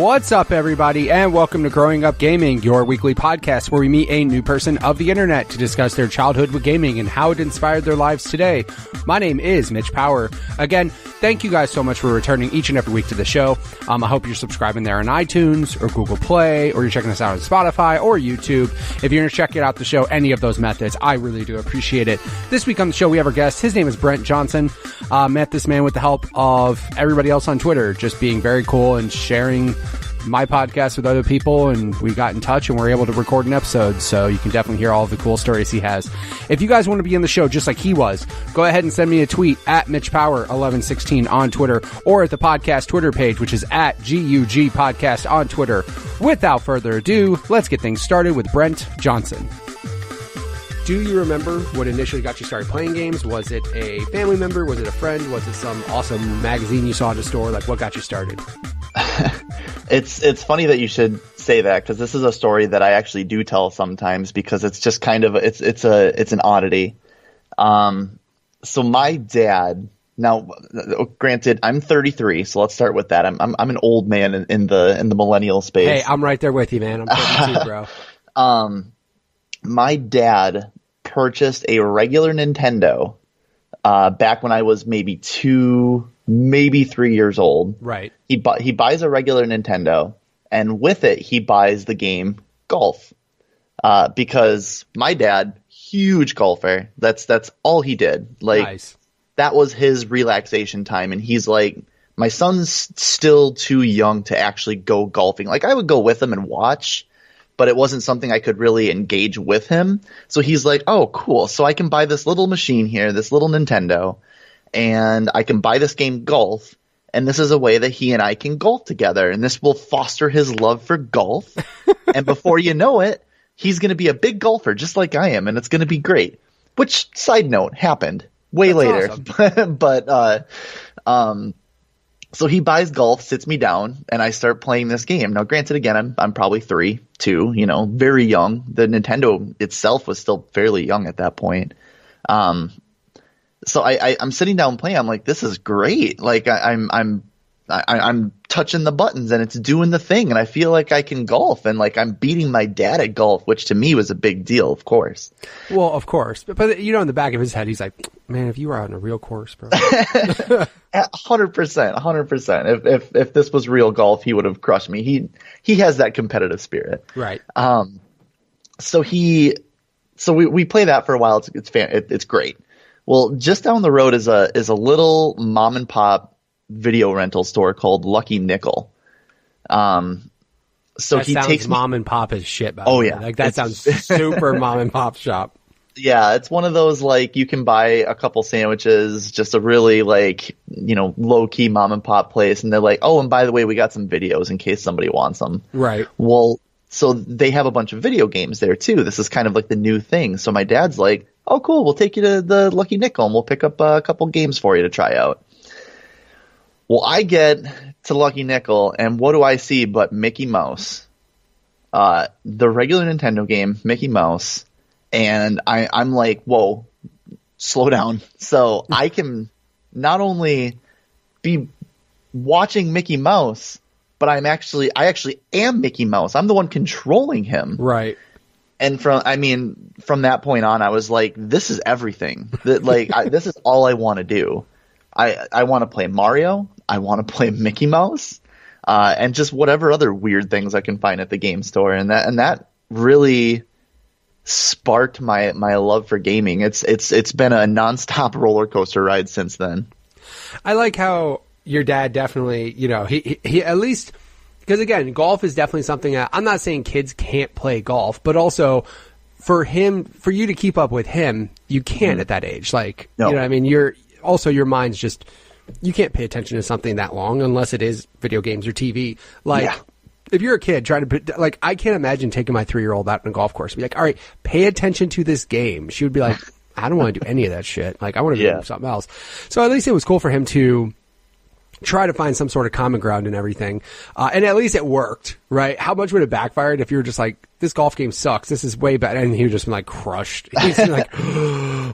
What's up, everybody, and welcome to Growing Up Gaming, your weekly podcast where we meet a new person of the internet to discuss their childhood with gaming and how it inspired their lives today. My name is Mitch Power. Again, thank you guys so much for returning each and every week to the show. I hope you're subscribing there on iTunes or Google Play, or you're checking us out on Spotify or YouTube. If you're checking out the show, any of those methods, I really do appreciate it. This week on the show, we have our guest. His name is Brent Johnson. Met this man with the help of everybody else on Twitter, just being very cool and sharing my podcast with other people, and we got in touch and we're able to record an episode, so you can definitely hear all of the cool stories he has. If you guys want to be in the show just like he was, go ahead and send me a tweet at MitchPower1116 on Twitter, or at the podcast Twitter page, which is at GUG Podcast on Twitter. Without further ado, let's get things started with Brent Johnson. Do you remember what initially got you started playing games? Was it a family member? Was it a friend? Was it some awesome magazine you saw at a store? Like, what got you started? It's funny that you should say that, because this is a story that I actually do tell sometimes, because it's just kind of it's an oddity. So my dad, now granted I'm 33, so let's start with that. I'm an old man in the millennial space. Hey, I'm right there with you, man. I'm 32, bro. My dad purchased a regular Nintendo back when I was maybe 2, maybe 3 years old. Right. He buys a regular Nintendo, and with it he buys the game Golf. Because my dad, huge golfer. That's all he did. Like, nice. That was his relaxation time, and he's like, my son's still too young to actually go golfing. Like, I would go with him and watch, but it wasn't something I could really engage with him. So he's like, oh, cool. So I can buy this little machine here, this little Nintendo, and I can buy this game Golf, and this is a way that he and I can golf together, and this will foster his love for golf. And before you know it, he's going to be a big golfer just like I am, and it's going to be great. Which, side note, happened way later. Awesome. But so he buys Golf, sits me down, and I start playing this game. Now, granted, again, I'm probably 3, 2, very young. The Nintendo itself was still fairly young at that point. So I'm sitting down playing. I'm like, this is great. Like, I'm touching the buttons and it's doing the thing, and I feel like I can golf, and like I'm beating my dad at golf, which to me was a big deal, of course. Well, of course, but in the back of his head, he's like, man, if you were out on a real course, bro. 100%. If this was real golf, he would have crushed me. He has that competitive spirit, right? So we play that for a while. It's great. Well, just down the road is a little mom and pop video rental store called Lucky Nickel. So that he sounds takes mom and pop as shit. By oh the way. Yeah, like that sounds super mom and pop shop. Yeah, it's one of those, like, you can buy a couple sandwiches, just a really, like, low key mom and pop place, and they're like, oh, and by the way, we got some videos in case somebody wants them. Right. Well, so they have a bunch of video games there too. This is kind of like the new thing. So my dad's like, oh, cool, we'll take you to the Lucky Nickel and we'll pick up a couple games for you to try out. Well, I get to Lucky Nickel, and what do I see but Mickey Mouse? The regular Nintendo game, Mickey Mouse, and I'm like, whoa, slow down. So I can not only be watching Mickey Mouse, but I actually am Mickey Mouse. I'm the one controlling him. Right. And from that point on, I was like, this is everything. This is all I want to do. I want to play Mario. I want to play Mickey Mouse, and just whatever other weird things I can find at the game store. And that really sparked my love for gaming. It's been a nonstop roller coaster ride since then. I like how your dad definitely, he at least, because again, golf is definitely something that, I'm not saying kids can't play golf, but also for you to keep up with him, you can't at that age. Like, no. I mean, your mind's just, you can't pay attention to something that long unless it is video games or TV. Like, yeah. If you're a kid trying to, like, I can't imagine taking my 3-year-old out on a golf course and be like, all right, pay attention to this game. She would be like, I don't want to do any of that shit. Like, I want to do something else. So at least it was cool for him to try to find some sort of common ground and everything. And at least it worked, right? How much would it backfired if you were just like, this golf game sucks, this is way better, and he would just been like crushed. He's like,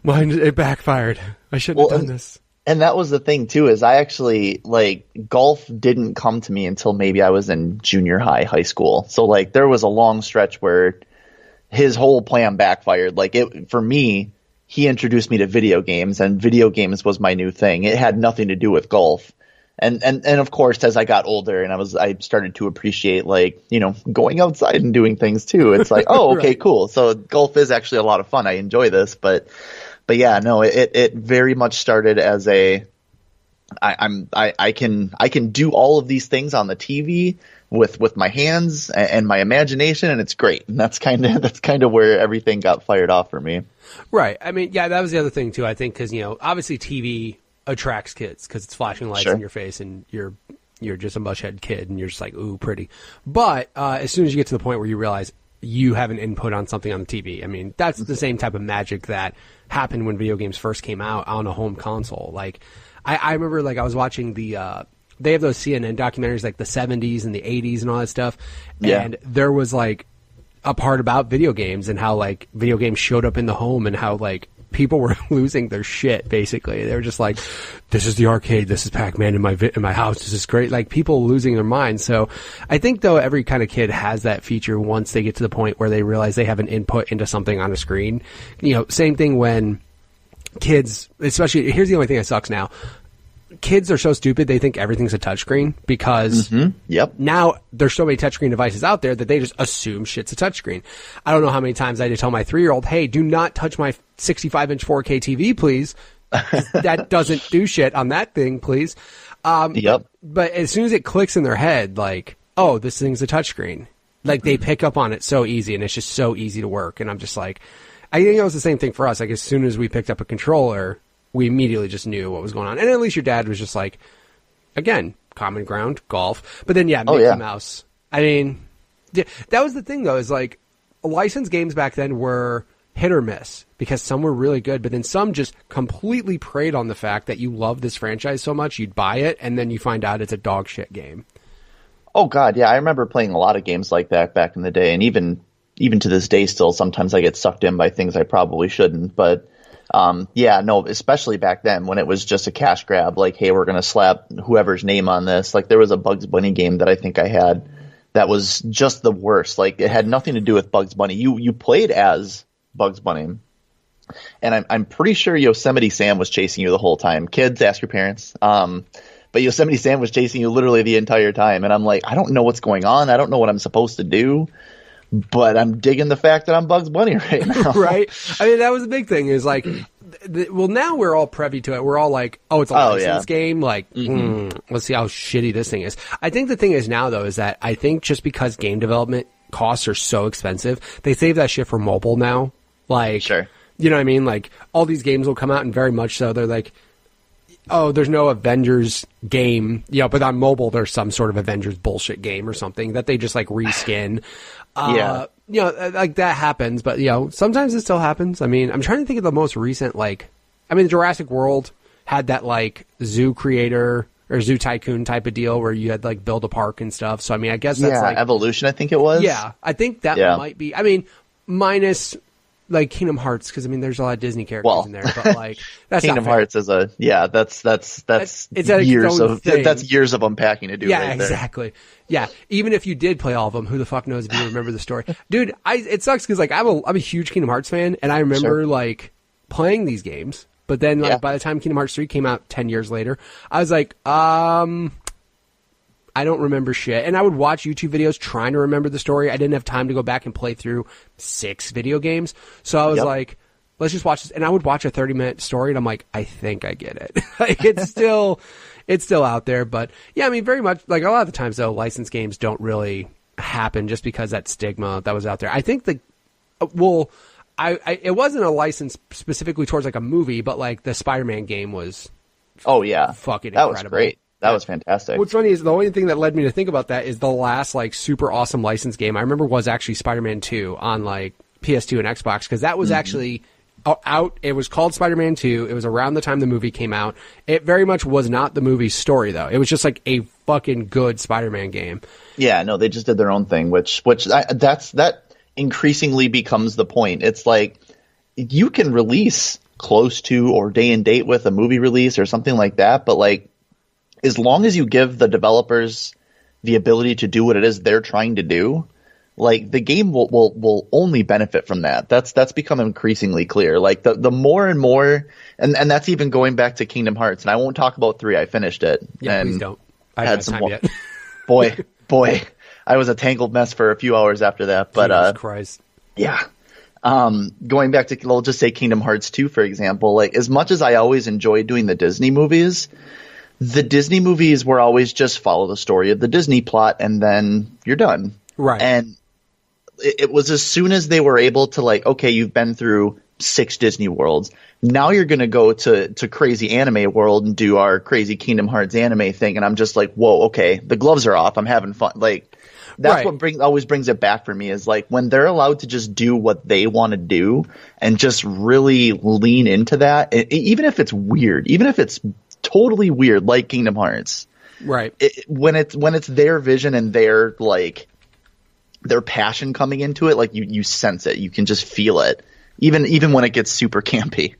mine, it backfired. I shouldn't have done this. And that was the thing too, is I actually, like, golf didn't come to me until maybe I was in junior high school. So like there was a long stretch where his whole plan backfired. Like, for me, he introduced me to video games, and video games was my new thing. It had nothing to do with golf. And of course, as I got older and I started to appreciate, like, you know, going outside and doing things too. It's like, oh, okay, right. Cool. So golf is actually a lot of fun. I enjoy this, but yeah, no, it very much started as I can do all of these things on the TV with my hands and my imagination, and it's great. And that's kind of where everything got fired off for me. Right. I mean, yeah, that was the other thing too. I think because, you know, obviously TV attracts kids because it's flashing lights in your face and you're just a mushhead kid and you're just like, ooh, pretty. But as soon as you get to the point where you realize you have an input on something on the TV, I mean, that's the same type of magic that happened when video games first came out on a home console. Like, I remember, like, I was watching they have those CNN documentaries, like the 70s and the 80s and all that stuff. Yeah. And there was, like, a part about video games and how, like, video games showed up in the home and how, like, people were losing their shit, basically. They were just like, this is the arcade, this is Pac-Man in my house, this is great. Like, people losing their minds. So I think, though, every kind of kid has that feature once they get to the point where they realize they have an input into something on a screen. You know, same thing when kids, especially, here's the only thing that sucks now. Kids are so stupid, they think everything's a touchscreen because now there's so many touchscreen devices out there that they just assume shit's a touchscreen. I don't know how many times I had to tell my 3-year-old, hey, do not touch my 65-inch 4K TV, please. That doesn't do shit on that thing, please. But as soon as it clicks in their head, like, oh, this thing's a touchscreen, like, they pick up on it so easy, and it's just so easy to work. And I'm just like, I think it was the same thing for us. Like, as soon as we picked up a controller, we immediately just knew what was going on. And at least your dad was just like, again, common ground, golf. But then, Mickey Mouse. I mean, that was the thing, though, is like, licensed games back then were hit or miss because some were really good, but then some just completely preyed on the fact that you love this franchise so much, you'd buy it, and then you find out it's a dog shit game. Oh, God, yeah. I remember playing a lot of games like that back in the day, and even to this day still, sometimes I get sucked in by things I probably shouldn't, but especially back then when it was just a cash grab, like, hey, we're going to slap whoever's name on this. Like, there was a Bugs Bunny game that I think I had that was just the worst. Like, it had nothing to do with Bugs Bunny. You played as Bugs Bunny, and I'm pretty sure Yosemite Sam was chasing you the whole time. Kids, ask your parents. But Yosemite Sam was chasing you literally the entire time, and I'm like, I don't know what's going on. I don't know what I'm supposed to do. But I'm digging the fact that I'm Bugs Bunny right now. Right? I mean, that was a big thing. Is like, well, now we're all privy to it. We're all like, oh, it's a licensed game. Like, let's see how shitty this thing is. I think the thing is now, though, is that I think just because game development costs are so expensive, they save that shit for mobile now. Like, sure. You know what I mean? Like, all these games will come out, and very much so, they're like, oh, there's no Avengers game, but on mobile there's some sort of Avengers bullshit game or something that they just like reskin. Like that happens, but sometimes it still happens. I mean, I'm trying to think of the most recent, like, I mean, Jurassic World had that like Zoo Creator or Zoo Tycoon type of deal where you had like build a park and stuff. So I mean, I guess that's like Evolution, I think it was. Yeah, I think that might be. I mean, minus like Kingdom Hearts, because I mean, there's a lot of Disney characters in there, but like that's Kingdom Hearts is that's years of unpacking to do. Yeah, right exactly. There. Yeah, even if you did play all of them, who the fuck knows if you remember the story, dude? It sucks because like I'm a huge Kingdom Hearts fan, and I remember like playing these games, but then like by the time Kingdom Hearts 3 came out 10 years later, I was like, I don't remember shit. And I would watch YouTube videos trying to remember the story. I didn't have time to go back and play through 6 video games. So I was like, let's just watch this. And I would watch a 30-minute story, and I'm like, I think I get it. Like, it's still out there. But yeah, I mean, very much, like a lot of the times, though, licensed games don't really happen just because that stigma that was out there. I think it wasn't a license specifically towards like a movie, but like the Spider-Man game was fucking incredible. That was great. That was fantastic. What's funny is the only thing that led me to think about that is the last like super awesome license game I remember was actually Spider-Man 2 on like PS2 and Xbox, because that was actually out. It was called Spider-Man 2. It was around the time the movie came out. It very much was not the movie's story, though. It was just like a fucking good Spider-Man game. Yeah, no, they just did their own thing, that increasingly becomes the point. It's like, you can release close to or day and date with a movie release or something like that. But like, as long as you give the developers the ability to do what it is they're trying to do, like the game will only benefit from that. That's become increasingly clear. Like the more and more, and that's even going back to Kingdom Hearts. And I won't talk about 3. I finished it. Yeah, and please don't. I haven't had some time yet. boy, I was a tangled mess for a few hours after that. But Jesus Christ. Yeah. Going back to, we'll just say Kingdom Hearts 2, for example. Like, as much as I always enjoyed doing the Disney movies were always just follow the story of the Disney plot and then you're done. Right. And it was as soon as they were able to, like, okay, you've been through 6 Disney worlds. Now you're going to go to crazy anime world and do our crazy Kingdom Hearts anime thing. And I'm just like, whoa, okay, the gloves are off. I'm having fun. Like, that's right. what always brings it back for me, is like when they're allowed to just do what they want to do and just really lean into that, even if it's weird, even if it's totally weird, like Kingdom Hearts. Right. When it's their vision and their passion coming into it, like you sense it. You can just feel it. Even when it gets super campy.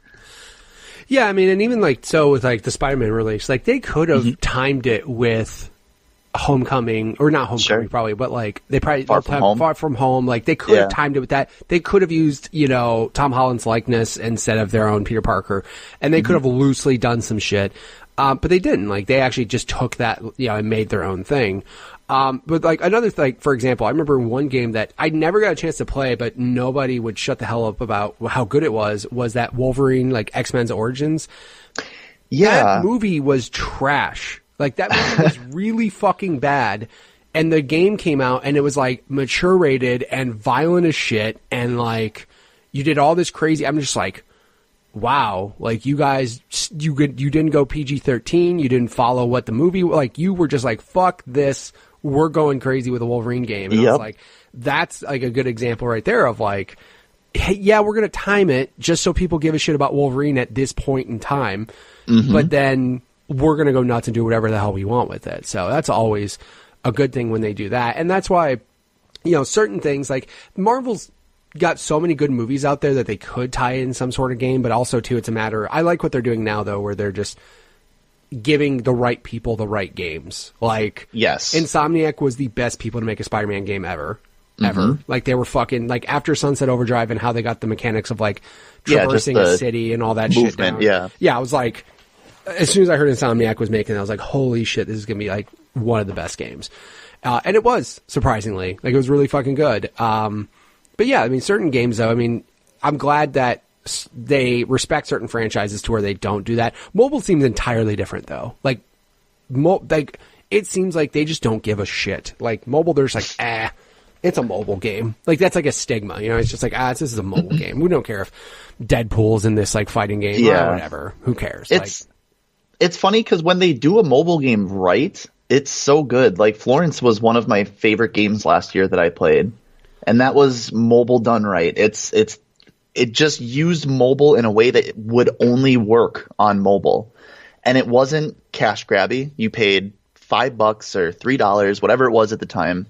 Yeah, I mean, and even like so with like the Spider-Man release, like they could have timed it with Homecoming, or not Homecoming, sure. probably, but like they probably Far From Home. Like they could have timed it with that. They could have used, Tom Holland's likeness instead of their own Peter Parker, and they could have loosely done some shit. But they didn't. Like they actually just took that, and made their own thing. But like another thing, for example, I remember one game that I never got a chance to play, but nobody would shut the hell up about how good it was that Wolverine, like X-Men's Origins. Yeah. That movie was trash. Like that movie was really fucking bad. And the game came out and it was like mature rated and violent as shit. And like you did all this crazy, I'm just like, wow, like you guys, you didn't go PG-13. You didn't follow what the movie, like you were just like, fuck this. We're going crazy with a Wolverine game. And I was like, that's like a good example right there of like, hey, yeah, we're going to time it just so people give a shit about Wolverine at this point in time. But then we're going to go nuts and do whatever the hell we want with it. So that's always a good thing when they do that. And that's why, certain things like Marvel's got so many good movies out there that they could tie in some sort of game, but also too, it's a matter, I like what they're doing now though, where they're just giving the right people the right games. Like, yes, Insomniac was the best people to make a Spider-Man game ever. Like they were fucking, like after Sunset Overdrive and how they got the mechanics of like traversing a city and all that movement, shit down. Yeah, I was like, as soon as I heard Insomniac was making it, I was like, holy shit, this is going to be like one of the best games. And it was, surprisingly. Like it was really fucking good. But yeah, I mean, certain games though, I mean, I'm glad that they respect certain franchises to where they don't do that. Mobile seems entirely different though. Like it seems like they just don't give a shit. Like mobile, they're just like, it's a mobile game. Like that's like a stigma, it's just like, this is a mobile game. We don't care if Deadpool's in this like fighting game or whatever. Who cares? It's funny because when they do a mobile game right, it's so good. Like Florence was one of my favorite games last year that I played, and that was mobile done right. It just used mobile in a way that would only work on mobile, and it wasn't cash grabby. You paid $5 or $3, whatever it was at the time,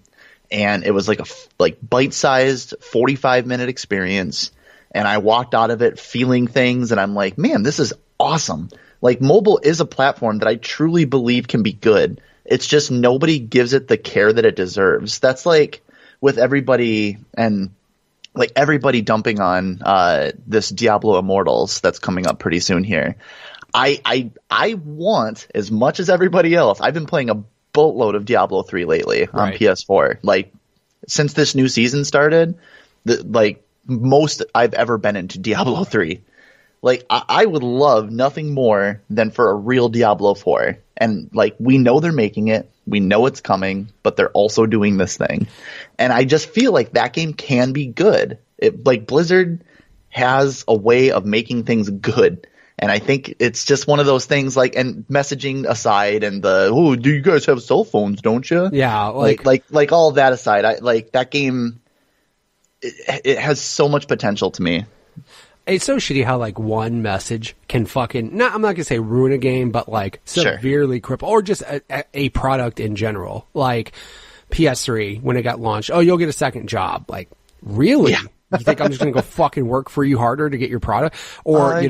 and it was like a bite-sized 45-minute experience. And I walked out of it feeling things, and I'm like, man, this is awesome. Like mobile is a platform that I truly believe can be good. It's just nobody gives it the care that it deserves. That's like with everybody, and like everybody dumping on this Diablo Immortals that's coming up pretty soon here. I want, as much as everybody else, I've been playing a boatload of Diablo 3 lately on PS4. Like since this new season started, most I've ever been into Diablo 3. Like, I would love nothing more than for a real Diablo 4. And, like, we know they're making it. We know it's coming. But they're also doing this thing. And I just feel like that game can be good. Blizzard has a way of making things good. And I think it's just one of those things, like, and messaging aside and do you guys have cell phones, don't you? Yeah. Like all of that aside, that game, it has so much potential to me. It's so shitty how like one message can fucking, I'm not gonna say ruin a game, but like severely cripple, or just a product in general. Like PS3 when it got launched, you'll get a second job. Like really? you think I'm just going to go fucking work for you harder to get your product? Or,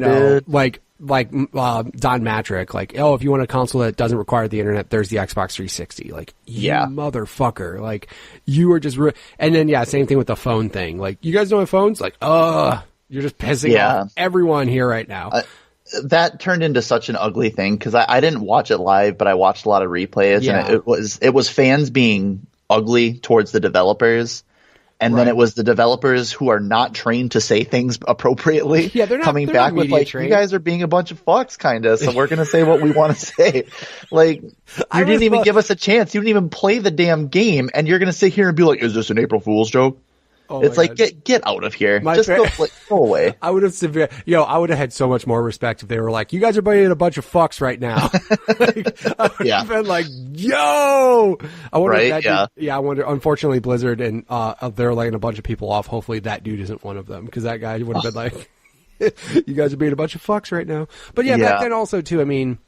like Don Matrick, like, oh, if you want a console that doesn't require the internet, there's the Xbox 360. Like, you motherfucker. Like, you are just, and then, same thing with the phone thing. Like, you guys don't have phones? Like, you're just pissing off everyone here right now. That turned into such an ugly thing because I didn't watch it live, but I watched a lot of replays, and it was fans being ugly towards the developers. And then it was the developers who are not trained to say things appropriately. Yeah, they're not coming back with like, trained. You guys are being a bunch of fucks, kind of. So we're gonna say what we want to say. Like, you didn't even give us a chance. You didn't even play the damn game, and you're gonna sit here and be like, "Is this an April Fool's joke?" Oh, it's like, get out of here. Just go away. I would have I would have had so much more respect if they were like, you guys are being a bunch of fucks right now. I would have been like, yo! I wonder if that dude, I wonder, unfortunately Blizzard and, they're laying a bunch of people off. Hopefully that dude isn't one of them, because that guy would have been like, you guys are being a bunch of fucks right now. But back then also too, I mean,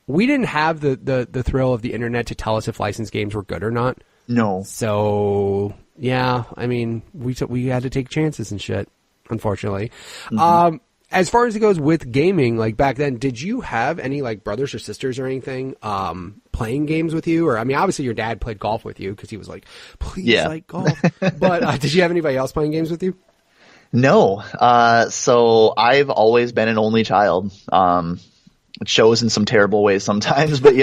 we didn't have the thrill of the internet to tell us if licensed games were good or not. No. So, yeah, I mean, we had to take chances and shit, unfortunately. As far as it goes with gaming, like back then, did you have any like brothers or sisters or anything playing games with you? Or, I mean, obviously your dad played golf with you because he was like, please like golf. But did you have anybody else playing games with you? No. So I've always been an only child. It shows in some terrible ways sometimes, but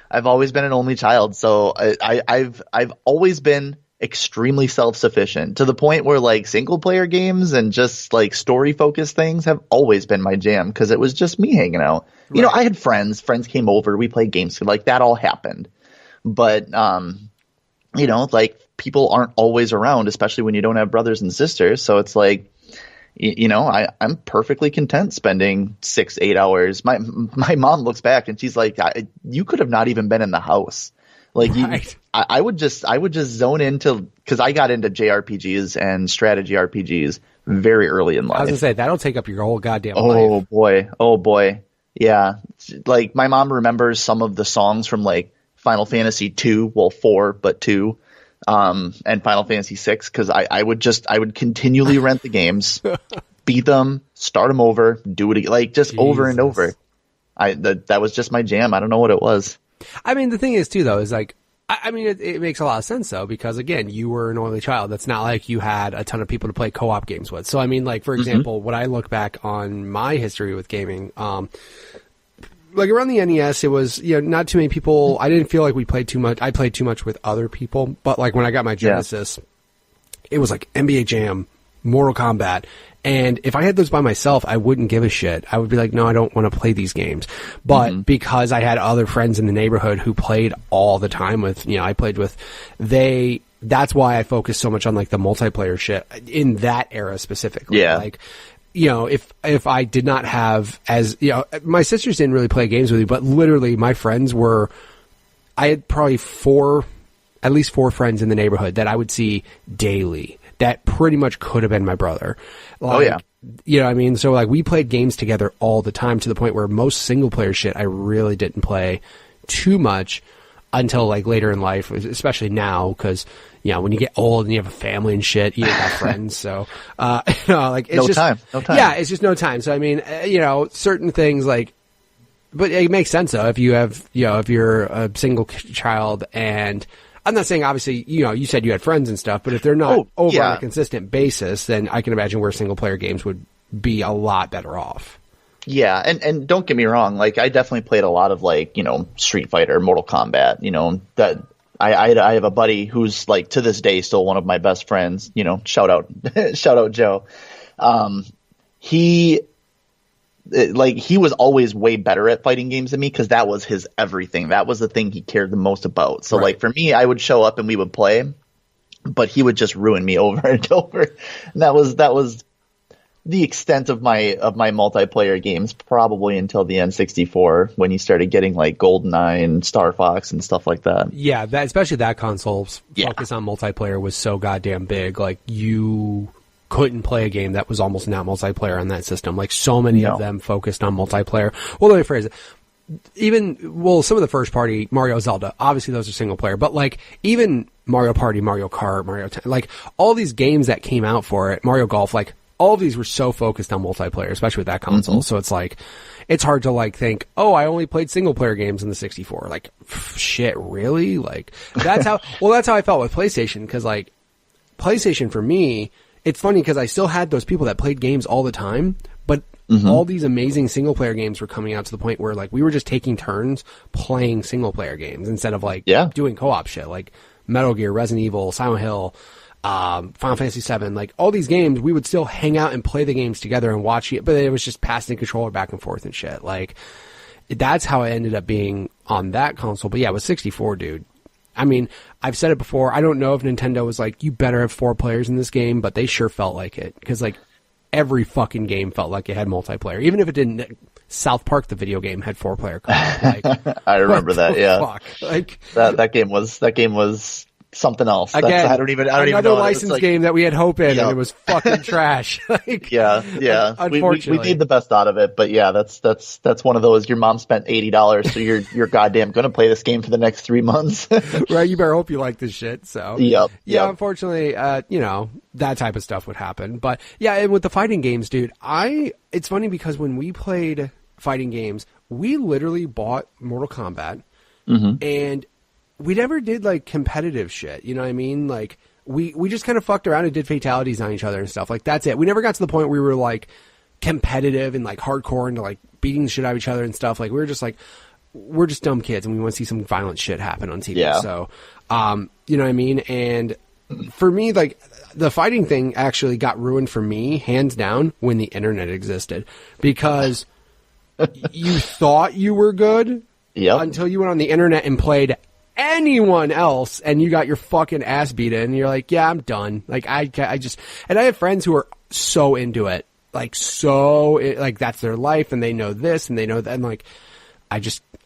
I've always been an only child, so I've always been extremely self-sufficient to the point where like single player games and just like story focused things have always been my jam because it was just me hanging out. You know, I had friends came over, we played games, like that all happened. But like people aren't always around, especially when you don't have brothers and sisters. So it's like, I'm perfectly content spending 6-8 hours. My mom looks back and she's like, you could have not even been in the house. Like I would just zone into, cause I got into JRPGs and strategy RPGs very early in life. I was gonna say, that'll take up your whole goddamn life. Oh boy. Yeah. Like my mom remembers some of the songs from like Final Fantasy 2, well 4, but 2. And Final Fantasy 6, because I would continually rent the games, beat them, start them over, do it like just over and over. That was just my jam. I don't know what it was. I mean, the thing is too, though, is like, I mean, it makes a lot of sense though, because again, you were an only child. That's not like you had a ton of people to play co-op games with. So I mean, like for example, when I look back on my history with gaming, like around the NES, it was, not too many people. I didn't feel like we played too much. I played too much with other people, but like when I got my Genesis, it was like NBA Jam, Mortal Kombat. And if I had those by myself, I wouldn't give a shit. I would be like, no, I don't want to play these games. But because I had other friends in the neighborhood who played all the time with, I played with, that's why I focused so much on like the multiplayer shit in that era specifically. Yeah. Like, if I did not have my sisters didn't really play games with me, but literally my friends I had probably at least four friends in the neighborhood that I would see daily that pretty much could have been my brother. Like, you know what I mean? So like we played games together all the time to the point where most single player shit I really didn't play too much until like later in life, especially now, because when you get old and you have a family and shit, you don't have friends. So, like it's no time. Yeah, it's just no time. So I mean, certain things like, but it makes sense though if you have, if you're a single child, and I'm not saying obviously, you said you had friends and stuff, but if they're not on a consistent basis, then I can imagine where single player games would be a lot better off. Yeah, and don't get me wrong, like I definitely played a lot of like, Street Fighter, Mortal Kombat, that I have a buddy who's like to this day still one of my best friends, shout out Joe. He was always way better at fighting games than me because that was his everything. That was the thing he cared the most about. So like for me, I would show up and we would play, but he would just ruin me over and over. And that was the extent of my multiplayer games, probably until the N64 when he started getting like GoldenEye and Star Fox and stuff like that. Yeah, especially that console's focus on multiplayer was so goddamn big. Like you couldn't play a game that was almost not multiplayer on that system. Like so many of them focused on multiplayer. Well, let me phrase it. some of the first party Mario, Zelda, obviously those are single player, but like even Mario Party, Mario Kart, Mario, like all these games that came out for it, Mario Golf, like all of these were so focused on multiplayer, especially with that console. Mm-hmm. So it's like, it's hard to like think, oh, I only played single player games in the 64. Like, shit, really? Like that's how I felt with PlayStation. Cause like PlayStation for me, it's funny because I still had those people that played games all the time, but all these amazing single player games were coming out to the point where like we were just taking turns playing single player games instead of like doing co-op shit like Metal Gear, Resident Evil, Silent Hill, Final Fantasy VII, like all these games, we would still hang out and play the games together and watch it, but it was just passing the controller back and forth and shit. Like that's how I ended up being on that console. But yeah, with 64, dude. I mean, I've said it before. I don't know if Nintendo was like, you better have 4 players in this game, but they sure felt like it. Because like every fucking game felt like it had multiplayer. Even if it didn't, South Park, the video game, had 4-player co-op. Like, I remember that, yeah. Fuck? Like, that game was something else. Again, I don't even another know. license Like, game that we had hope in, and it was fucking trash. Like, yeah. Unfortunately, we made the best out of it, but yeah, that's one of those. Your mom spent $80, so you're goddamn gonna play this game for the next 3 months, right? You better hope you like this shit. So yep. Unfortunately, that type of stuff would happen. But yeah, and with the fighting games, dude, it's funny because when we played fighting games, we literally bought Mortal Kombat, and we never did like competitive shit. You know what I mean? Like we just kind of fucked around and did fatalities on each other and stuff. Like that's it. We never got to the point where we were like competitive and like hardcore into like beating the shit out of each other and stuff. Like we were just like, we're just dumb kids and we want to see some violent shit happen on TV. Yeah. So, you know what I mean? And for me, like the fighting thing actually got ruined for me hands down when the internet existed, because you thought you were good until you went on the internet and played anyone else and you got your fucking ass beaten and you're like, yeah, I'm done. Like I just, and I have friends who are so into it, like that's their life and they know this and they know that. And like,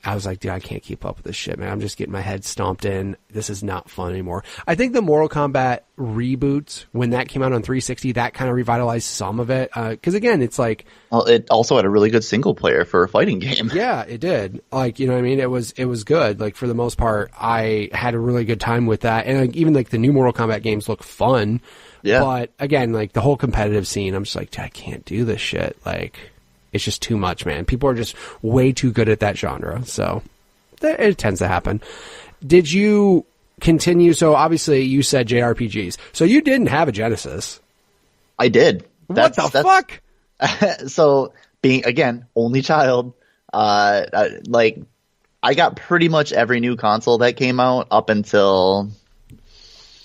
I was like, dude, I can't keep up with this shit, man. I'm just getting my head stomped in. This is not fun anymore. I think the Mortal Kombat reboot, when that came out on 360, that kind of revitalized some of it. Cause again, it's like, well, it also had a really good single player for a fighting game. Yeah, it did. Like, you know what I mean? It was good. Like for the most part, I had a really good time with that. And like, even like the new Mortal Kombat games look fun. Yeah. But again, like the whole competitive scene, I'm just like, I can't do this shit. Like, it's just too much, man. People are just way too good at that genre. So it tends to happen. Did you continue? So obviously you said JRPGs. So you didn't have a Genesis. I did. What the fuck? So being, again, only child, like I got pretty much every new console that came out up until...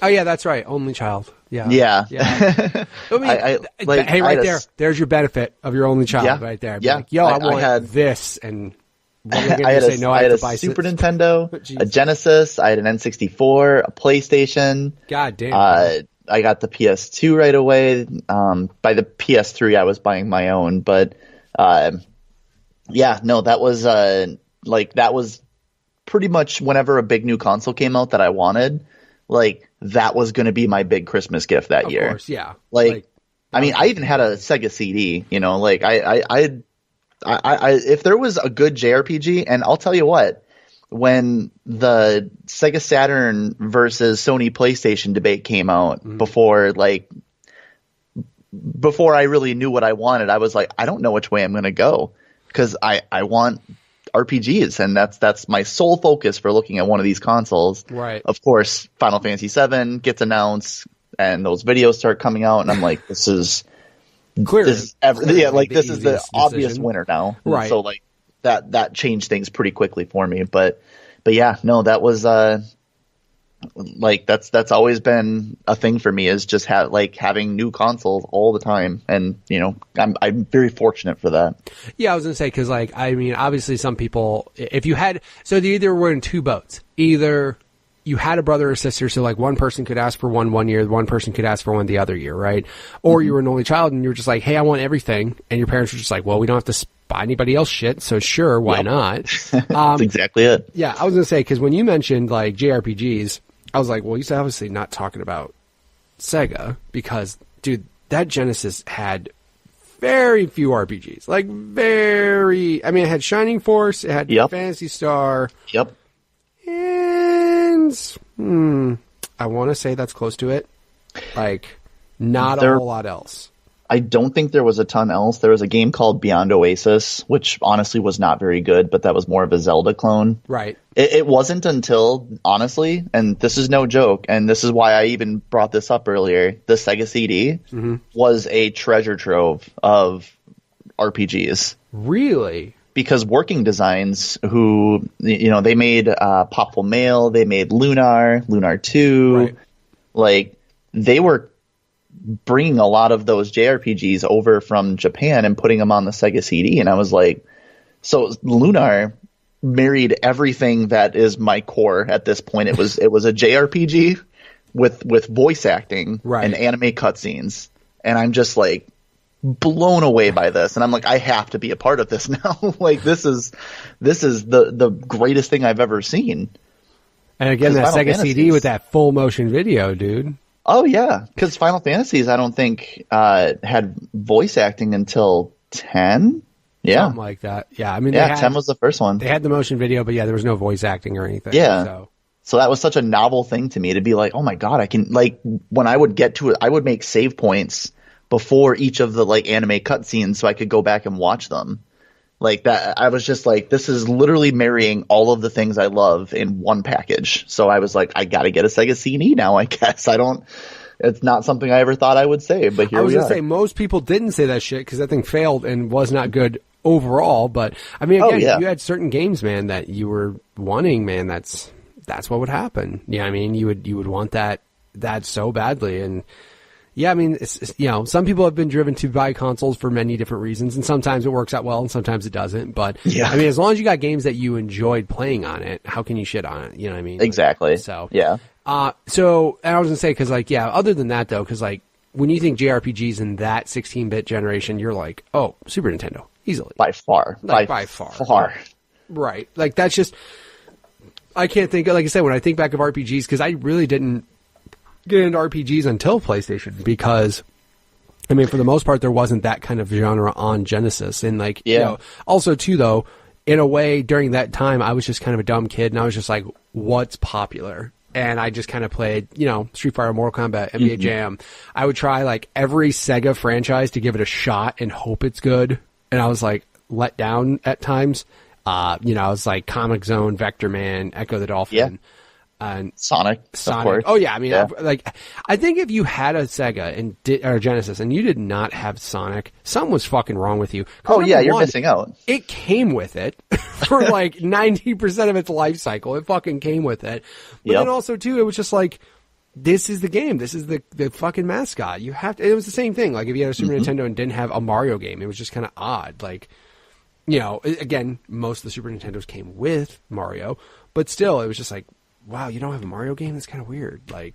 Oh yeah, that's right. Only child. Yeah. I mean, hey, right there. There's your benefit of your only child right there. Yeah. Like, yo, I want this. And what are you I had say? No, I had have a to buy Super Nintendo, a Genesis, I had an N64, a PlayStation. God damn. I got the PS2 right away. By the PS3, I was buying my own. But that was pretty much whenever a big new console came out that I wanted. Like, that was going to be my big Christmas gift that year. Of course, yeah. Like, I mean, I even had a Sega CD, you know, like I if there was a good JRPG, and I'll tell you what, when the Sega Saturn versus Sony PlayStation debate came out before I really knew what I wanted, I was like, I don't know which way I'm going to go, because I want RPGs, and that's my sole focus for looking at one of these consoles. Right. Of course, Final Fantasy VII gets announced, and those videos start coming out, and I'm like, this is clear. This is the obvious winner now. Right. So like that changed things pretty quickly for me. But yeah, no, that was like that's always been a thing for me, is just having new consoles all the time, and you know, I'm very fortunate for that. Yeah, I was gonna say, because like, I mean, obviously some people, if you had, so they either were in two boats, either you had a brother or sister, so like one person could ask for one year, one person could ask for one the other year, right? Or you were an only child and you were just like, hey, I want everything, and your parents were just like, well, we don't have to buy anybody else shit, so sure, why not? That's exactly it. Yeah, I was gonna say, because when you mentioned like JRPGs, I was like, well, he's obviously not talking about Sega, because, dude, that Genesis had very few RPGs. Like, very... I mean, it had Shining Force, it had Phantasy Star. Yep. And... I want to say that's close to it. Like, not a whole lot else. I don't think there was a ton else. There was a game called Beyond Oasis, which honestly was not very good, but that was more of a Zelda clone. Right. It wasn't until, honestly, and this is no joke, and this is why I even brought this up earlier, the Sega CD was a treasure trove of RPGs. Really? Because Working Designs, who, they made Popful Mail, they made Lunar 2, right. Like, they were bringing a lot of those JRPGs over from Japan and putting them on the Sega CD, and I was like, so Lunar married everything that is my core at this point. It was a JRPG with voice acting and anime cutscenes, and I'm just like blown away by this, and I'm like, I have to be a part of this now. Like, this is the greatest thing I've ever seen. And again, that Sega CD with that full motion video, dude. Oh, yeah, because Final Fantasies, I don't think, had voice acting until 10? Yeah. Something like that. Yeah, I mean, 10 was the first one. They had the motion video, but there was no voice acting or anything. Yeah. So that was such a novel thing to me to be like, oh my God, I can, like, when I would get to it, I would make save points before each of the, like, anime cutscenes so I could go back and watch them. Like that, I was just like, this is literally marrying all of the things I love in one package. So I was like, I got to get a Sega CD now, I guess. It's not something I ever thought I would say, but here we are. I was going to say, most people didn't say that shit because that thing failed and was not good overall. But I mean, again, you had certain games, man, that you were wanting, man. That's what would happen. Yeah, I mean, you would want that so badly. And yeah, I mean, it's, some people have been driven to buy consoles for many different reasons, and sometimes it works out well and sometimes it doesn't. But yeah, I mean, as long as you got games that you enjoyed playing on it, how can you shit on it? You know what I mean? Exactly. Like, so yeah. So and I was gonna say, because like, yeah, other than that though, because like when you think JRPGs in that 16-bit generation, you're like, oh, Super Nintendo, easily, by far, like, by far, right? Like that's just, I can't think. Like I said, when I think back of RPGs, because I really didn't get into RPGs until PlayStation, because I mean, for the most part, there wasn't that kind of genre on Genesis, and like, also too though, in a way, during that time, I was just kind of a dumb kid, and I was just like, what's popular? And I just kind of played, Street Fighter, Mortal Kombat, NBA Jam. I would try like every Sega franchise to give it a shot and hope it's good. And I was like let down at times. I was like Comic Zone, Vector Man, Echo the Dolphin, and Sonic. Of course. Oh yeah, I mean, I think if you had a Sega or Genesis and you did not have Sonic, something was fucking wrong with you. Oh yeah, you're missing out. It came with it for like 90% of its life cycle. It fucking came with it. But then also too, it was just like, this is the game. This is the fucking mascot. You have to. It was the same thing. Like if you had a Super Nintendo and didn't have a Mario game, it was just kind of odd. Like, again, most of the Super Nintendos came with Mario, but still, it was just like, wow, you don't have a Mario game? That's kind of weird. Like,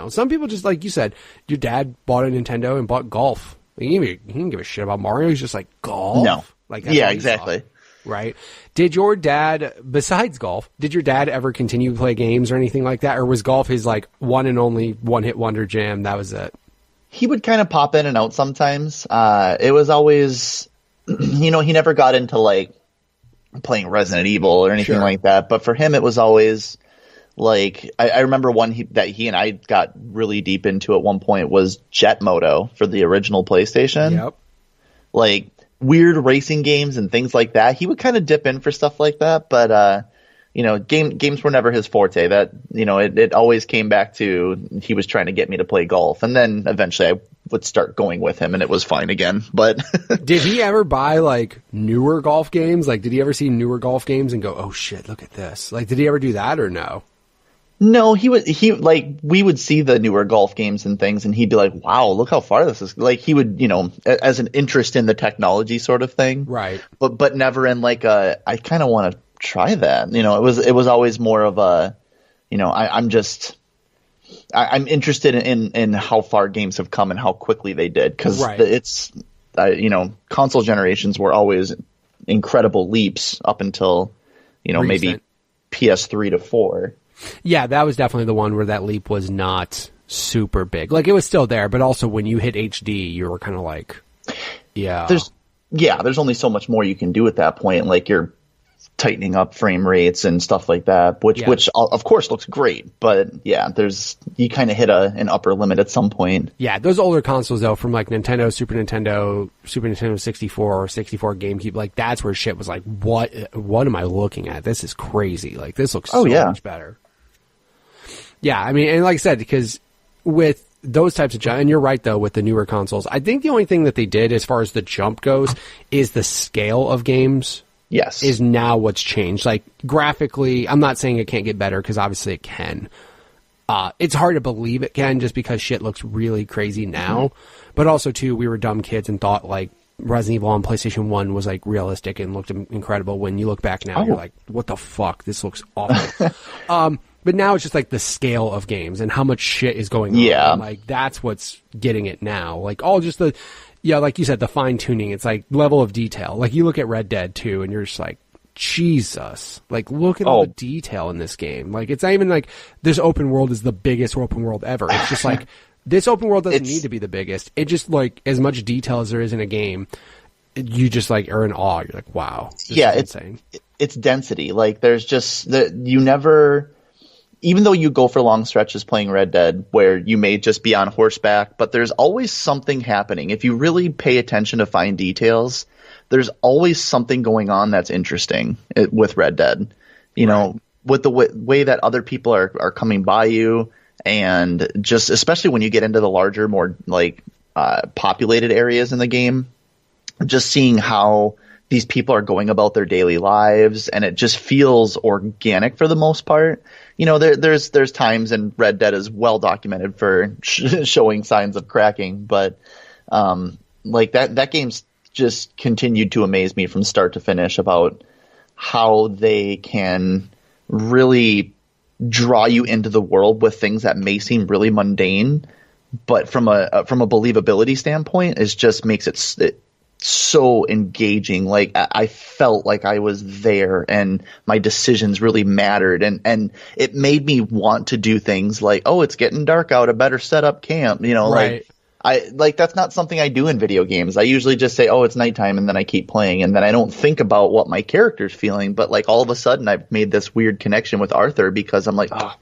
some people just, like you said, your dad bought a Nintendo and bought golf. Like, he didn't give a shit about Mario. He's just like, golf? No. Like, yeah, exactly. Right? Did your dad, besides golf, did your dad ever continue to play games or anything like that? Or was golf his, like, one and only one-hit wonder jam? That was it? He would kind of pop in and out sometimes. It was always, he never got into, like, playing Resident Evil or anything like that. But for him, it was always... Like, I remember one that he and I got really deep into at one point was Jet Moto for the original PlayStation. Yep. Like, weird racing games and things like that. He would kind of dip in for stuff like that, but, games were never his forte. That, it always came back to he was trying to get me to play golf. And then eventually I would start going with him and it was fine again. But did he ever buy, like, newer golf games? Like, did he ever see newer golf games and go, oh shit, look at this? Like, did he ever do that or no? No, we would see the newer golf games and things, and he'd be like, wow, look how far this is. Like, he would, as an interest in the technology sort of thing. Right. But never in like I kind of want to try that. It was always more of a, I'm interested in how far games have come and how quickly they did. Cause it's, console generations were always incredible leaps up until, maybe PS3 to 4. Yeah, that was definitely the one where that leap was not super big. Like, it was still there, but also when you hit HD, you were kind of like... Yeah. There's only so much more you can do at that point. Like you're tightening up frame rates and stuff like that, which of course looks great, but yeah, you kind of hit an upper limit at some point. Yeah, those older consoles though, from like Nintendo, Super Nintendo 64 or 64 GameCube, like that's where shit was like, what am I looking at? This is crazy. Like this looks so much better. Yeah, I mean, and like I said, because with those types of jump, and you're right though, with the newer consoles, I think the only thing that they did as far as the jump goes is the scale of games. Yes. Is now what's changed. Like graphically, I'm not saying it can't get better because obviously it can. It's hard to believe it can just because shit looks really crazy now. Mm-hmm. But also too, we were dumb kids and thought like Resident Evil on PlayStation 1 was like realistic and looked incredible. When you look back now, you're like, what the fuck? This looks awful. But now it's just like the scale of games and how much shit is going on. Yeah. And, like that's what's getting it now. Like all just the... Yeah, like you said, the fine-tuning, it's like level of detail. Like, you look at Red Dead 2, and you're just like, Jesus. Like, look at all the detail in this game. Like, it's not even like this open world is the biggest open world ever. It's just like, this open world doesn't need to be the biggest. It just, like, as much detail as there is in a game, you just, like, are in awe. You're like, wow. It's insane. It's density. Like, there's just, you never... Even though you go for long stretches playing Red Dead where you may just be on horseback, but there's always something happening. If you really pay attention to fine details, there's always something going on that's interesting with Red Dead. You know, with the way that other people are coming by you, and just especially when you get into the larger, more like populated areas in the game, just seeing how these people are going about their daily lives, and it just feels organic for the most part. You know, there's times, and Red Dead is well documented for showing signs of cracking, but like that game's just continued to amaze me from start to finish about how they can really draw you into the world with things that may seem really mundane, but from a believability standpoint, it just makes it so engaging. Like I felt like I was there and my decisions really mattered, and it made me want to do things like, oh, it's getting dark out, I better set up camp, you know. Like that's not something I do in video games. I usually just say, oh, it's nighttime, and then I keep playing, and then I don't think about what my character's feeling. But like all of a sudden I've made this weird connection with Arthur because I'm like, oh,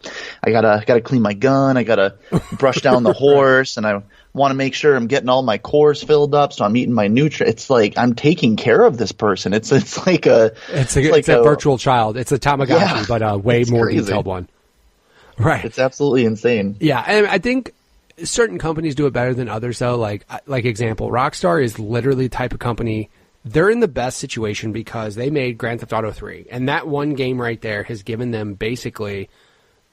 I gotta clean my gun, I gotta brush down the horse, and I want to make sure I'm getting all my cores filled up, so I'm eating my nutrients. It's like I'm taking care of this person. It's like a virtual child. It's a Tamagotchi, but a way more detailed one. Right. It's absolutely insane. Yeah, and I think certain companies do it better than others, though. Like example, Rockstar is literally the type of company. They're in the best situation because they made Grand Theft Auto 3, and that one game right there has given them basically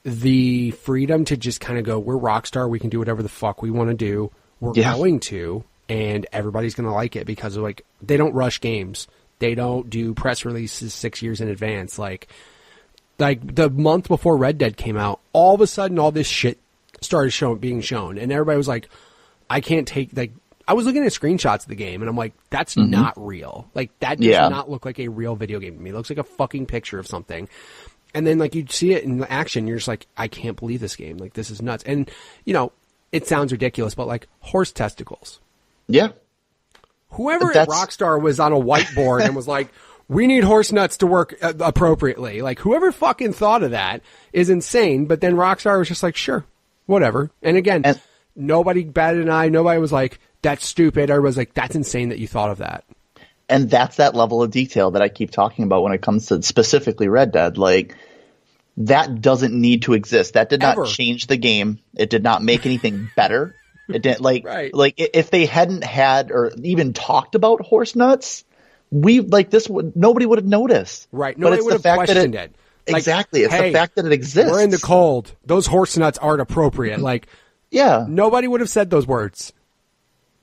the freedom to just kind of go, we're Rockstar, we can do whatever the fuck we want to do, we're going to, and everybody's going to like it because of, like, they don't rush games, they don't do press releases 6 years in advance. Like the month before Red Dead came out, all of a sudden all this shit started being shown, and everybody was like, I can't take, like, I was looking at screenshots of the game, and I'm like, that's not real. Like, that does not look like a real video game to me. It looks like a fucking picture of something. And then, like, you see it in action, you're just like, I can't believe this game. Like, this is nuts. And, you know, it sounds ridiculous, but, like, horse testicles. Yeah. Whoever at Rockstar was on a whiteboard and was like, we need horse nuts to work appropriately. Like, whoever fucking thought of that is insane. But then Rockstar was just like, sure, whatever. And again, nobody batted an eye. Nobody was like, that's stupid. Everybody was like, that's insane that you thought of that. And that's that level of detail that I keep talking about when it comes to specifically Red Dead. Like, that doesn't need to exist. That did not change the game. It did not make anything better. It didn't like if they hadn't had or even talked about horse nuts, nobody would have noticed. Right. Nobody would have questioned it. Like, exactly. It's the fact that it exists. We're in the cold. Those horse nuts aren't appropriate. Like, yeah. Nobody would have said those words.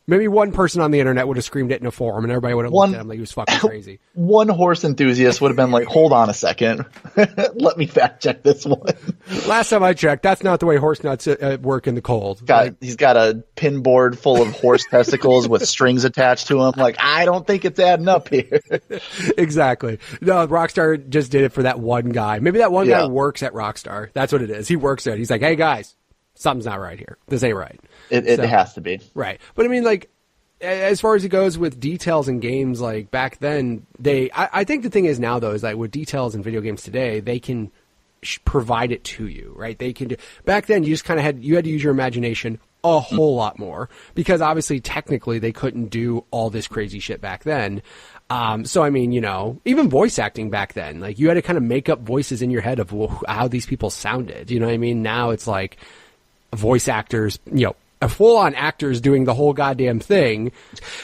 Maybe one person on the internet would have screamed it in a forum, and everybody would have looked at him like he was fucking crazy. One horse enthusiast would have been like, hold on a second. Let me fact check this one. Last time I checked, that's not the way horse nuts work in the cold. He's got a pin board full of horse testicles with strings attached to them. Like, I don't think it's adding up here. Exactly. No, Rockstar just did it for that one guy. Maybe that one guy works at Rockstar. That's what it is. He works there. He's like, hey, guys, something's not right here. This ain't right. It has to be. Right. But I mean, like, as far as it goes with details in games, like back then, I think the thing is now though is like with details in video games today, they can provide it to you, right? They can do. Back then, you just kind of had to use your imagination a whole lot more because obviously, technically, they couldn't do all this crazy shit back then. So I mean, even voice acting back then, like you had to kind of make up voices in your head of how these people sounded. You know what I mean? Now it's like voice actors, full-on actors doing the whole goddamn thing.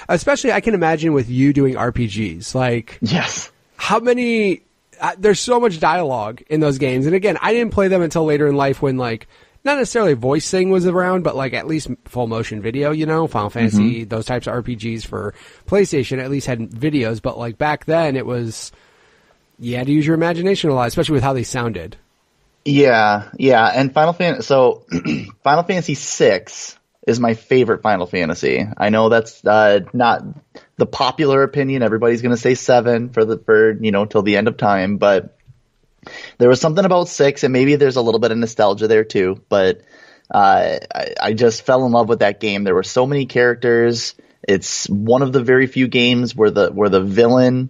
Especially, I can imagine with you doing RPGs. Like, yes, how many? There's so much dialogue in those games, and again, I didn't play them until later in life when like not necessarily voice thing was around, but like at least full motion video. Final Fantasy, those types of RPGs for PlayStation at least had videos. But like back then, it was you had to use your imagination a lot, especially with how they sounded. Yeah, and Final Fantasy. So Final Fantasy VI is my favorite Final Fantasy. I know that's not the popular opinion. Everybody's going to say 7 for till the end of time, but there was something about 6, and maybe there's a little bit of nostalgia there too. But I just fell in love with that game. There were so many characters. It's one of the very few games where the villain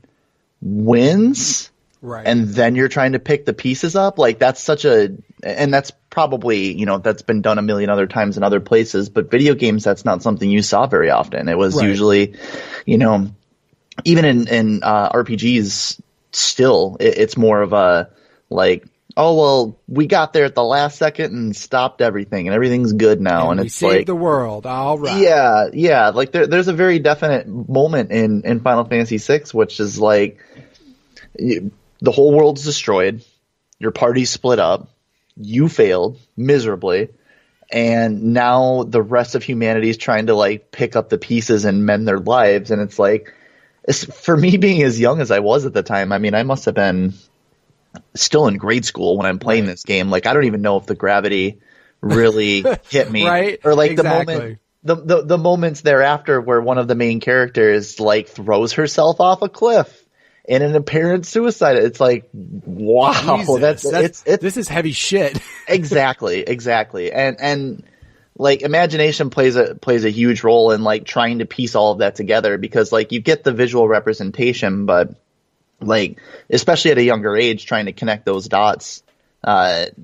wins. Right. And then you're trying to pick the pieces up. Like that's and that's probably, that's been done a million other times in other places, but video games, that's not something you saw very often. It was usually, even in RPGs still, it's more of a like, oh, well, we got there at the last second and stopped everything and everything's good now. And it's saved like the world. All right. Yeah. Like there's a very definite moment in Final Fantasy VI, which is like, the whole world's destroyed. Your party's split up. You failed miserably. And now the rest of humanity is trying to like pick up the pieces and mend their lives. And it's like, for me being as young as I was at the time, I mean, I must have been still in grade school when I'm playing this game. Like, I don't even know if the gravity really hit me. Right. Or like exactly. the moments thereafter where one of the main characters like throws herself off a cliff. In an apparent suicide, it's like, wow, this is heavy shit. Exactly, and like imagination plays a huge role in like trying to piece all of that together because like you get the visual representation, but like especially at a younger age, trying to connect those dots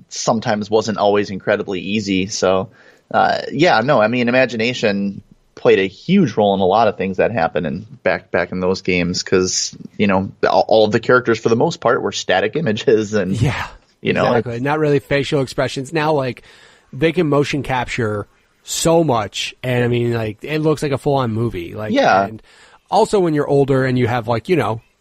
sometimes wasn't always incredibly easy. So I mean, imagination played a huge role in a lot of things that happened back in those games because all of the characters for the most part were static images and exactly. Not really facial expressions. Now like they can motion capture so much, and I mean like it looks like a full-on movie. Like and also when you're older and you have like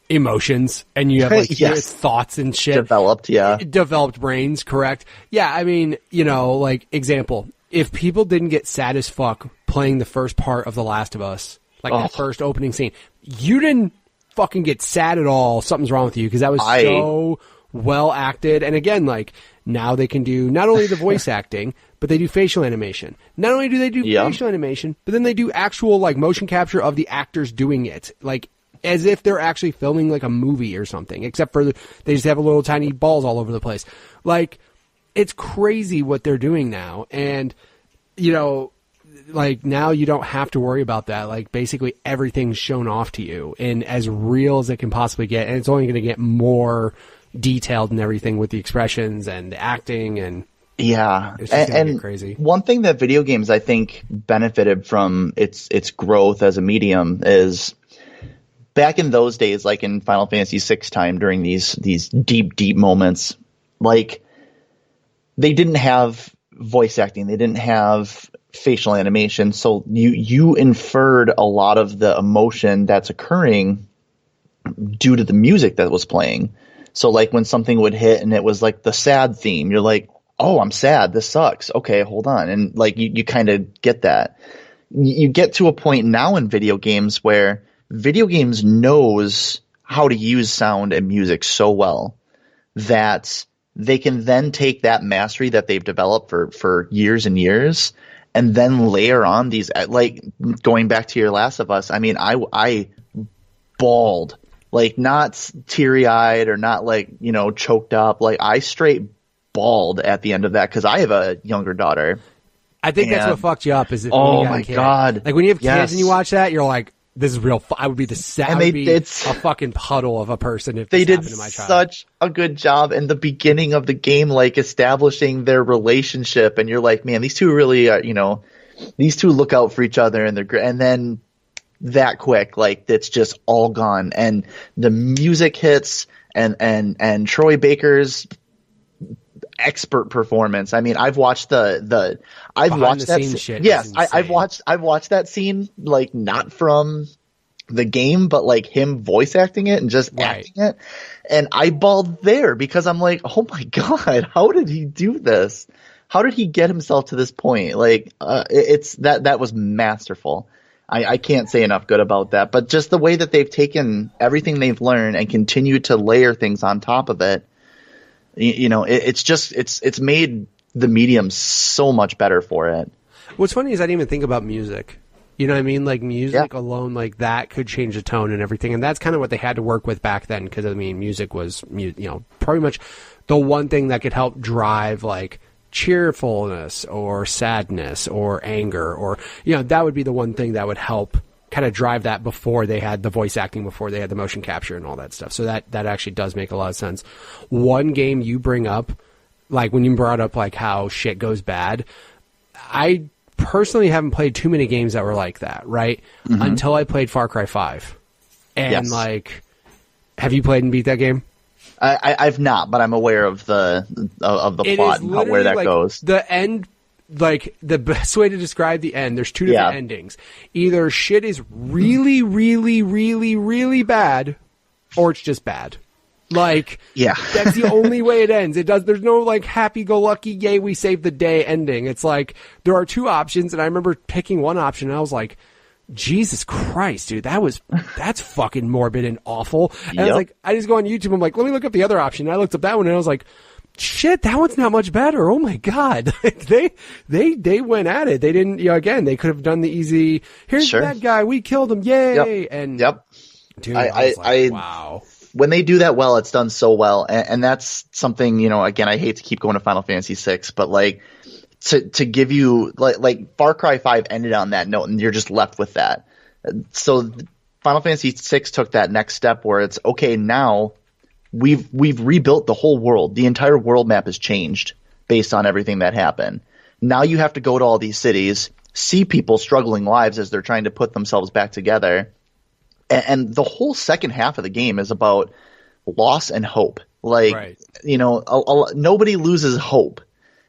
emotions and you have like thoughts and shit developed brains, correct? Yeah, I mean like example, if people didn't get sad as fuck playing the first part of The Last of Us, like that first opening scene, you didn't fucking get sad at all. Something's wrong with you because that was so well acted. And again, like now they can do not only the voice acting, but they do facial animation. Not only do they do facial animation, but then they do actual like motion capture of the actors doing it, like as if they're actually filming like a movie or something. Except for they just have a little tiny balls all over the place. Like it's crazy what they're doing now, and like now you don't have to worry about that. Like basically everything's shown off to you and as real as it can possibly get. And it's only going to get more detailed and everything with the expressions and the acting and it's just gonna get crazy. One thing that video games I think benefited from its growth as a medium is back in those days, like in Final Fantasy VI time during these deep moments, like they didn't have voice acting. They didn't have facial animation. So you inferred a lot of the emotion that's occurring due to the music that was playing. So like when something would hit and it was like the sad theme, you're like, oh, I'm sad. This sucks. Okay, hold on. And like you kind of get that. You get to a point now in video games where video games knows how to use sound and music so well that they can then take that mastery that they've developed for years and years and then layer on these, like going back to your Last of Us. I mean, I bawled, like not teary eyed or not like, choked up. Like I straight bawled at the end of that because I have a younger daughter I think that's what fucked you up. Is it? Oh my God! Like when you have kids and you watch that, you're like, "This is real." I would be a fucking puddle of a person if they this did happened to my child. Such a good job in the beginning of the game, like establishing their relationship, and you're like, man, these two really are. These two look out for each other, and then that quick, like it's just all gone, and the music hits, and Troy Baker's expert performance. I mean, I've watched I've watched that scene. Shit. Yes, I've watched that scene, like not from the game, but like him voice acting it and just acting it, and I bawled there because I'm like, oh my God, how did he do this? How did he get himself to this point? Like, it's that was masterful. I can't say enough good about that. But just the way that they've taken everything they've learned and continued to layer things on top of it, it's made the medium so much better for it. What's funny is I didn't even think about music. You know what I mean? Like music alone, like that could change the tone and everything. And that's kind of what they had to work with back then. Because I mean, music was, pretty much the one thing that could help drive like cheerfulness or sadness or anger, or that would be the one thing that would help kind of drive that before they had the voice acting, before they had the motion capture and all that stuff. So that actually does make a lot of sense. One game you bring up, like when you brought up like how shit goes bad, I personally haven't played too many games that were like that, right? Mm-hmm. Until I played Far Cry 5. And like, have you played and beat that game? I've not, but I'm aware of the plot and where that goes. The end, like the best way to describe the end, there's two different endings. Either shit is really, really, really, really bad, or it's just bad. Like, that's the only way it ends. There's no like happy-go-lucky, yay, we saved the day ending. It's like, there are two options, and I remember picking one option, and I was like, Jesus Christ, dude, that's fucking morbid and awful. And I was like, I just go on YouTube, I'm like, let me look up the other option. And I looked up that one, and I was like, shit, that one's not much better. Oh my God. They went at it. They didn't, again, they could have done the easy, here's the bad guy, we killed him, yay. And dude, I was like, wow. When they do that well, it's done so well. And that's something, again, I hate to keep going to Final Fantasy VI, but like, to give you like Far Cry 5 ended on that note, and you're just left with that. So Final Fantasy VI took that next step where it's okay, now we've rebuilt the whole world. The entire world map has changed based on everything that happened. Now you have to go to all these cities, see people struggling lives as they're trying to put themselves back together. And the whole second half of the game is about loss and hope. Like, nobody loses hope.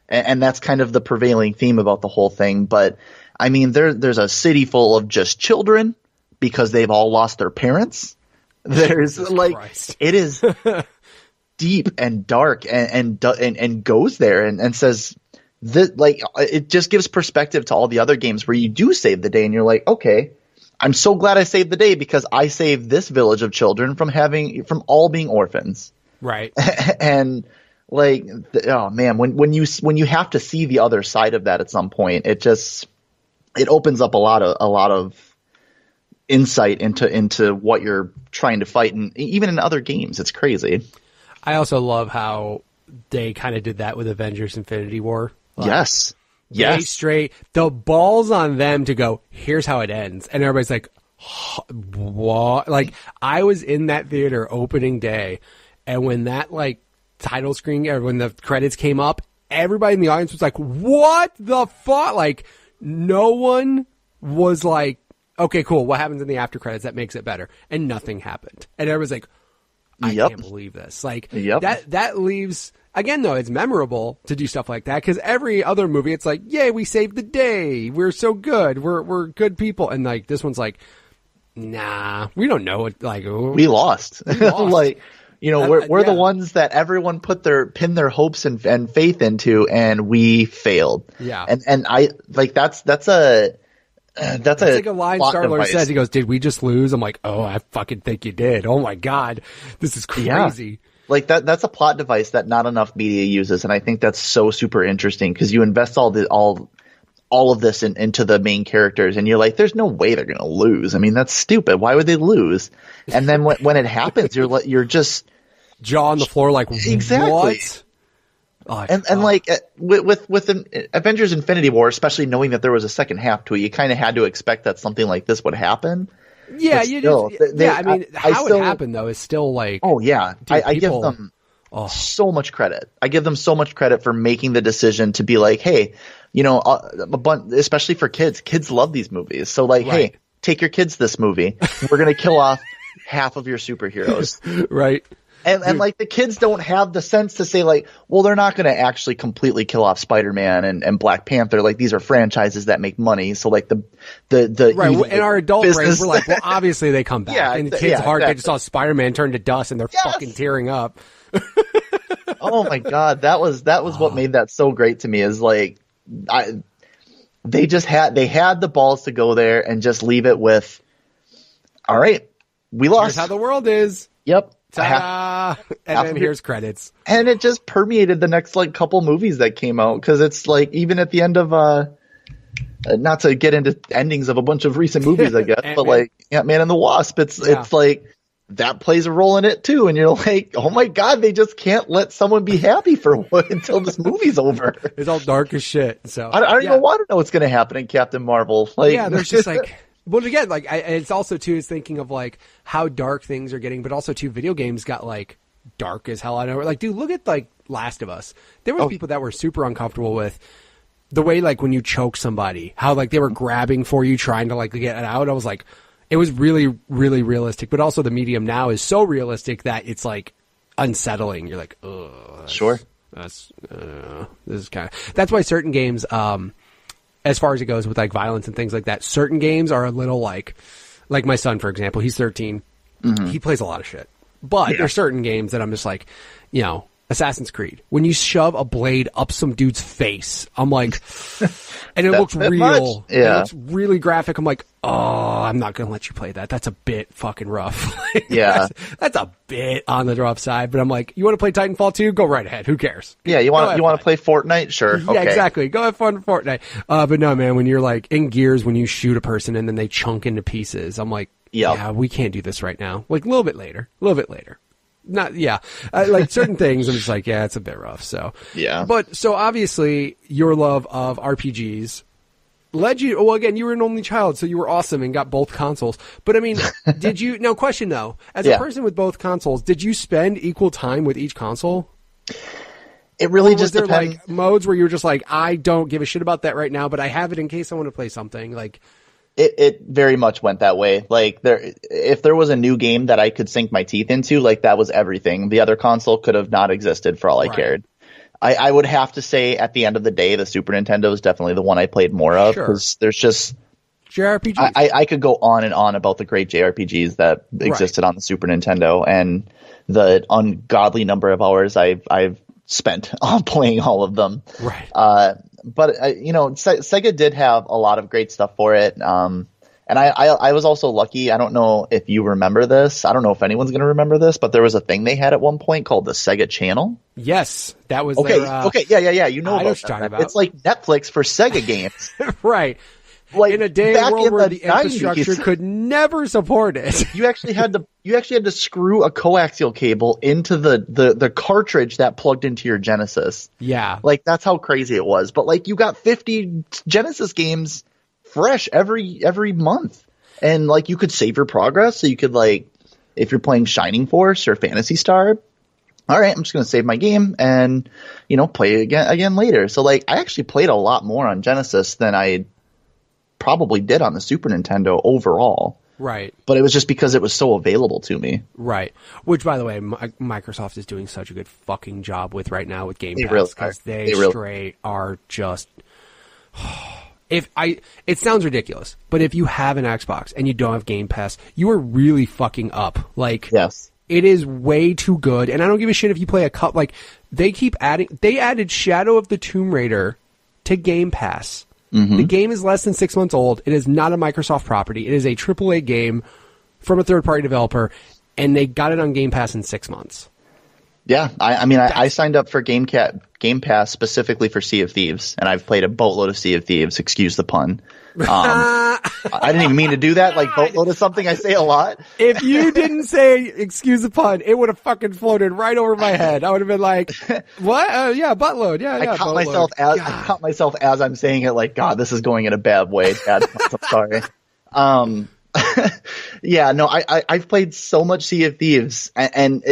And that's kind of the prevailing theme about the whole thing. But I mean, there's a city full of just children because they've all lost their parents. There's it is deep and dark and goes there and says that, like, it just gives perspective to all the other games where you do save the day and you're like, okay, I'm so glad I saved the day because I saved this village of children from all being orphans. Right. And like, oh man, when you have to see the other side of that at some point, it opens up a lot of insight into what you're trying to fight, and even in other games, it's crazy. I also love how they kind of did that with Avengers: Infinity War. Like, yes. Straight the balls on them to go, here's how it ends, and everybody's like, what? Like, I was in that theater opening day, and when that like title screen, or when the credits came up, everybody in the audience was like, what the fuck? Like, no one was like, okay, cool, what happens in the after credits that makes it better? And nothing happened. And everyone's like, I can't believe this. Like, that leaves, again, though, it's memorable to do stuff like that, because every other movie, it's like, yay, we saved the day, we're so good, we're good people. And like, this one's like, nah, we don't know it. Like, we lost. Like, we're the ones that everyone pinned their hopes and faith into, and we failed. Yeah. And I like that's like a line Star-Lord says. He goes, "Did we just lose?" I'm like, "Oh, I fucking think you did. Oh my God, this is crazy." Yeah. Like that's a plot device that not enough media uses, and I think that's so super interesting because you invest all of this into the main characters, and you're like, there's no way they're gonna lose. I mean, that's stupid. Why would they lose? And then when it happens, you're just jaw on the floor, like, exactly. What? Like with Avengers Infinity War, especially knowing that there was a second half to it, you kind of had to expect that something like this would happen. Yeah, I mean, how it happened though is still like. Oh yeah, dude, I give them so much credit. I give them so much credit for making the decision to be like, hey, especially for kids. Kids love these movies, so like, hey, take your kids this movie. We're gonna kill off half of your superheroes, right? And like the kids don't have the sense to say like, well, they're not going to actually completely kill off Spider-Man and Black Panther. Like these are franchises that make money. So like the right. In our adult brains, we're like, well, obviously they come back. Yeah, and the kids' heart, they just saw Spider-Man turn to dust and they're fucking tearing up. Oh my God. That was what made that so great to me is like, they had the balls to go there and just leave it with, all right, we lost. Here's how the world is. Yep. Ta-da! And then here's credits. And it just permeated the next like couple movies that came out because it's like even at the end of not to get into endings of a bunch of recent movies, I guess, but like Ant-Man and the Wasp, it's like that plays a role in it too. And you're like, oh my God, they just can't let someone be happy until this movie's over. It's all dark as shit. So I don't even want to know what's going to happen in Captain Marvel. Like, yeah, there's just like. Well, again, like it's also too is thinking of like how dark things are getting, but also too video games got like dark as hell. I know, like, dude, look at like Last of Us. There was people that were super uncomfortable with the way like when you choke somebody, how like they were grabbing for you, trying to like get it out. I was like, it was really, really realistic, but also the medium now is so realistic that it's like unsettling. You're like, oh, sure, this is kind of that's why certain games. As far as it goes with like violence and things like that, certain games are a little like my son, for example, he's 13. Mm-hmm. He plays a lot of shit, but there's certain games that I'm just like, Assassin's Creed, when you shove a blade up some dude's face, I'm like, and it looks real. Yeah. It looks really graphic. I'm like, oh, I'm not going to let you play that. That's a bit fucking rough. Yeah. That's a bit on the rough side, but I'm like, you want to play Titanfall 2? Go right ahead. Who cares? Yeah. You want to play Fortnite? Sure. Yeah, okay. Exactly. Go have fun with Fortnite. But no, man, when you're like in Gears, when you shoot a person and then they chunk into pieces, I'm like, yeah, we can't do this right now. Like a little bit later. Not, like certain things, I'm just like, yeah, it's a bit rough. So, yeah. But so obviously your love of RPGs led you, well, again, you were an only child, so you were awesome and got both consoles. But I mean, question though, as a person with both consoles, did you spend equal time with each console? It really just depends. Like modes where you were just like, I don't give a shit about that right now, but I have it in case I want to play something like. It very much went that way. Like if there was a new game that I could sink my teeth into, like that was everything. The other console could have not existed for all I cared. I would have to say at the end of the day, the Super Nintendo is definitely the one I played more of because there's just JRPGs. I could go on and on about the great JRPGs that existed on the Super Nintendo and the ungodly number of hours I've spent on playing all of them. Right. But Sega did have a lot of great stuff for it. And I was also lucky. I don't know if you remember this. I don't know if anyone's going to remember this, but there was a thing they had at one point called the Sega Channel. Yes, that was okay. Their, okay, yeah. You know I know what you're talking about. It's like Netflix for Sega games, right? Like in a day and world where the infrastructure could never support it. You actually had to screw a coaxial cable into the cartridge that plugged into your Genesis. Yeah. Like that's how crazy it was. But like you got 50 Genesis games fresh every month. And like you could save your progress. So you could like if you're playing Shining Force or Phantasy Star, all right, I'm just going to save my game and play it again later. So like I actually played a lot more on Genesis than I probably did on the Super Nintendo overall. Right. But it was just because it was so available to me. Right. Which, by the way, Microsoft is doing such a good fucking job with right now with Game Pass. Because they straight are just... It sounds ridiculous, but if you have an Xbox and you don't have Game Pass, you are really fucking up. Like, yes. It is way too good, and I don't give a shit if you play a cup. Like, they added Shadow of the Tomb Raider to Game Pass. Mm-hmm. The game is less than 6 months old. It is not a Microsoft property. It is a AAA game from a third-party developer, and they got it on Game Pass in 6 months. Yeah, I mean, I signed up for Game Pass specifically for Sea of Thieves, and I've played a boatload of Sea of Thieves. Excuse the pun. I didn't even mean to do that. Like, boatload is something I say a lot. If you didn't say excuse the pun, it would have fucking floated right over my head. I would have been like, "What? Yeah, buttload. Yeah, I caught myself as I'm saying it. Like, God, this is going in a bad way. Dad, I'm sorry. Yeah, no, I've played so much Sea of Thieves, and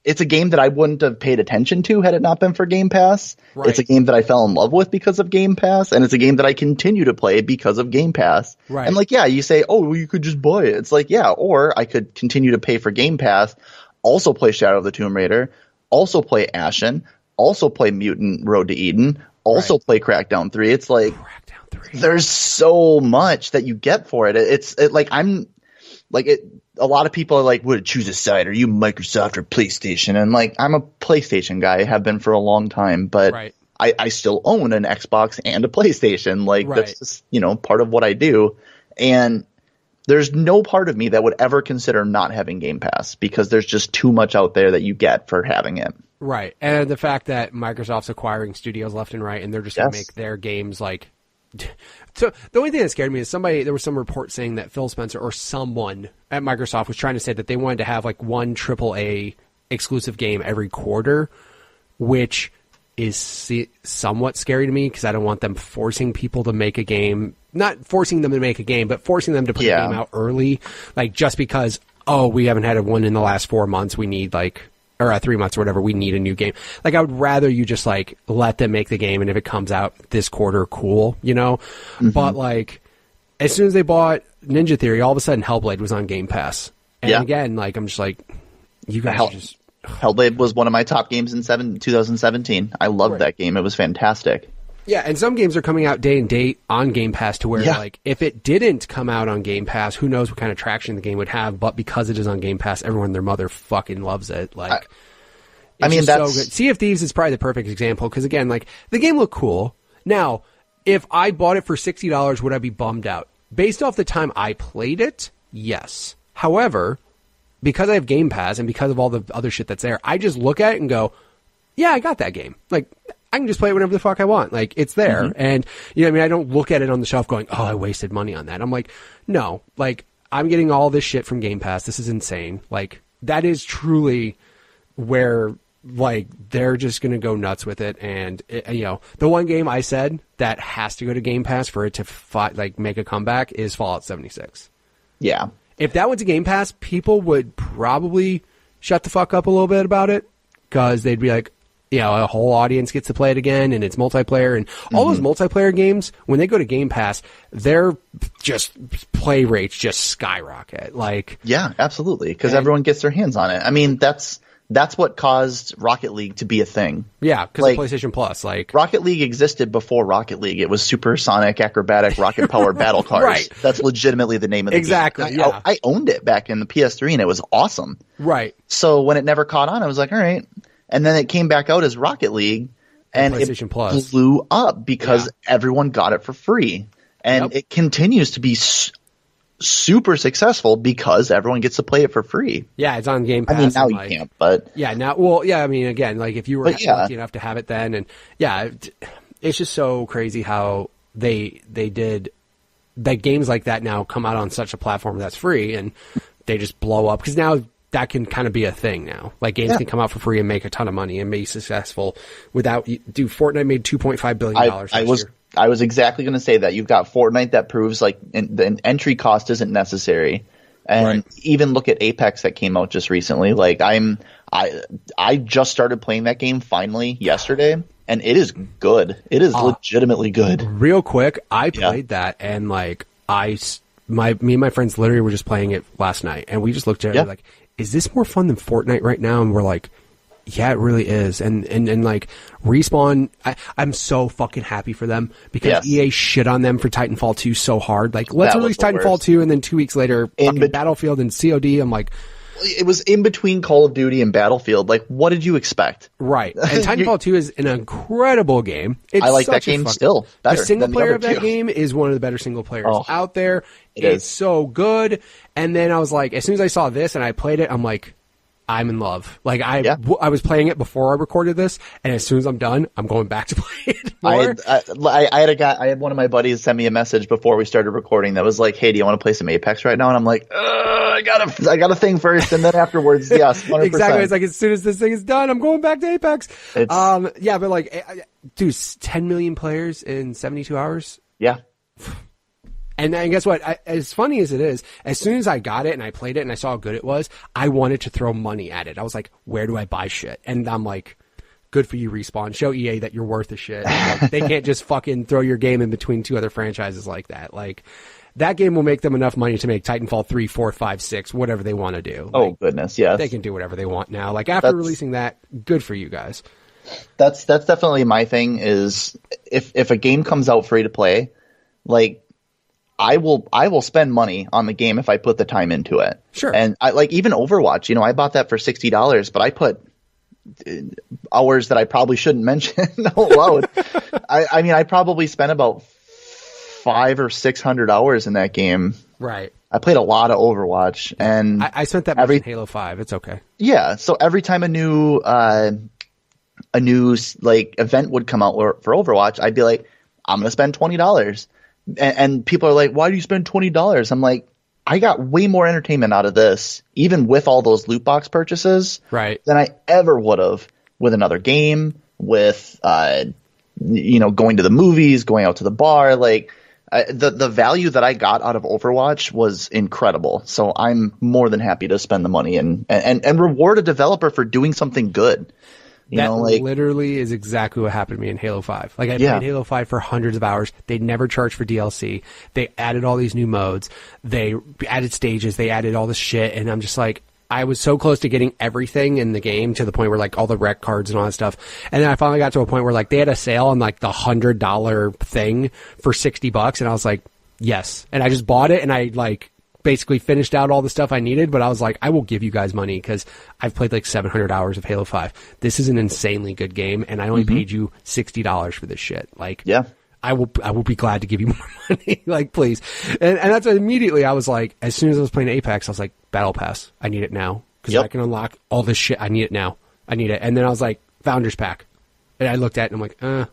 it's a game that I wouldn't have paid attention to had it not been for Game Pass. Right. It's a game that I fell in love with because of Game Pass, and it's a game that I continue to play because of Game Pass. Right. And you say, oh, well, you could just buy it. It's like, yeah, or I could continue to pay for Game Pass, also play Shadow of the Tomb Raider, also play Ashen, also play Mutant Road to Eden, also play Crackdown 3. It's like, there's so much that you get for it. A lot of people are like, would choose a side? Are you Microsoft or PlayStation? And I'm a PlayStation guy. I have been for a long time, but I still own an Xbox and a PlayStation. That's just, part of what I do. And there's no part of me that would ever consider not having Game Pass because there's just too much out there that you get for having it. Right. And the fact that Microsoft's acquiring studios left and right, and they're just going to make their games So the only thing that scared me is there was some report saying that Phil Spencer or someone at Microsoft was trying to say that they wanted to have one AAA exclusive game every quarter, which is somewhat scary to me because I don't want them forcing people to make a game, not forcing them to make a game, but forcing them to put a game out early, just because, we haven't had one in the last 4 months, we need or 3 months or whatever, we need a new game. I would rather you just let them make the game, and if it comes out this quarter, cool, Mm-hmm. But as soon as they bought Ninja Theory, all of a sudden Hellblade was on Game Pass. And again, I'm just you guys Hellblade was one of my top games in 2017. I loved that game. It was fantastic. Yeah, and some games are coming out day and date on Game Pass to where, if it didn't come out on Game Pass, who knows what kind of traction the game would have, but because it is on Game Pass, everyone and their mother fucking loves it. That's so good. Sea of Thieves is probably the perfect example, because again, the game looked cool. Now, if I bought it for $60, would I be bummed out? Based off the time I played it, yes. However, because I have Game Pass and because of all the other shit that's there, I just look at it and go, yeah, I got that game. I can just play it whenever the fuck I want. It's there. Mm-hmm. And, I don't look at it on the shelf going, oh, I wasted money on that. I'm like, no, I'm getting all this shit from Game Pass. This is insane. That is truly where, they're just going to go nuts with it. And, the one game I said that has to go to Game Pass for it to make a comeback is Fallout 76. Yeah. If that went to Game Pass, people would probably shut the fuck up a little bit about it because they'd be like, a whole audience gets to play it again, and it's multiplayer, and all those multiplayer games, when they go to Game Pass, their just play rates just skyrocket. Yeah, absolutely, because everyone gets their hands on it. I mean, that's what caused Rocket League to be a thing. Yeah, because of PlayStation Plus. Rocket League existed before Rocket League. It was Supersonic Acrobatic Rocket Power Battle Cars. Right. That's legitimately the name of the game. Yeah. I owned it back in the PS3, and it was awesome. Right. So when it never caught on, I was like, all right. And then it came back out as Rocket League, and it Plus blew up because everyone got it for free. And it continues to be super successful because everyone gets to play it for free. Yeah, it's on Game Pass. I mean, now you can't, but... Yeah, now... Well, yeah, I mean, again, if you were lucky enough to have it then, and it's just so crazy how they did... That games like that now come out on such a platform that's free, and they just blow up. Because now... that can kind of be a thing now. Games can come out for free and make a ton of money and be successful without... Fortnite made $2.5 billion last year. I was exactly going to say that. You've got Fortnite that proves the entry cost isn't necessary. And even look at Apex that came out just recently. I just started playing that game finally yesterday, and it is good. It is legitimately good. Real quick, I played that, and me and my friends literally were just playing it last night, and we just looked at it is this more fun than Fortnite right now? And we're like, yeah, it really is. And Respawn, I'm so fucking happy for them because EA shit on them for Titanfall 2 so hard. Let's release Titanfall 2, and then 2 weeks later, fucking Battlefield and COD. I'm like, it was in between Call of Duty and Battlefield. What did you expect? Right. And Titanfall 2 is an incredible game. I like that game still better. The single player of that game is one of the better single players out there. It's so good. And then I was like, as soon as I saw this and I played it, I'm like, I'm in love. Like I was playing it before I recorded this, and as soon as I'm done, I'm going back to play it more. I had one of my buddies send me a message before we started recording that was like, "Hey, do you want to play some Apex right now?" And I'm like, I got a thing first, and then afterwards, yes, 100%. Exactly. It's like as soon as this thing is done, I'm going back to Apex. Yeah, but like, dude, 10 million players in 72 hours. Yeah. And guess what? As funny as it is, as soon as I got it and I played it and I saw how good it was, I wanted to throw money at it. I was like, where do I buy shit? And I'm like, good for you, Respawn. Show EA that you're worth a shit. Like, they can't just fucking throw your game in between two other franchises like that. Like, that game will make them enough money to make Titanfall 3, 4, 5, 6, whatever they want to do. Oh, goodness, yes. They can do whatever they want now. Like, after releasing that, good for you guys. That's definitely my thing is if a game comes out free to play, like, I will spend money on the game if I put the time into it. Sure. And I like even Overwatch, I bought that for $60, but I put hours that I probably shouldn't mention out loud. I mean, I probably spent about 500 or 600 hours in that game. Right. I played a lot of Overwatch, and I spent that much in Halo 5. It's okay. Yeah. So every time a new like event would come out for Overwatch, I'd be like, I'm going to spend $20. And people are like, why do you spend $20? I'm like, I got way more entertainment out of this, even with all those loot box purchases, right, than I ever would have with another game, with, going to the movies, going out to the bar. Like, the value that I got out of Overwatch was incredible. So I'm more than happy to spend the money and reward a developer for doing something good. That literally is exactly what happened to me in Halo 5. Like, I played Halo 5 for hundreds of hours. They never charged for DLC. They added all these new modes. They added stages. They added all this shit. And I'm just like, I was so close to getting everything in the game to the point where, like, all the rec cards and all that stuff. And then I finally got to a point where, like, they had a sale on, like, the $100 thing for $60. And I was like, yes. And I just bought it, and I, like, basically finished out all the stuff I needed, but I was like, I will give you guys money because I've played like 700 hours of Halo 5. This is an insanely good game, and I only paid you $60 for this shit. Like, yeah, I will be glad to give you more money. Like, please. And that's what immediately I was like, as soon as I was playing Apex, I was like, Battle Pass, I need it now because I can unlock all this shit. I need it now. I need it. And then I was like, Founders Pack, and I looked at it and I'm like,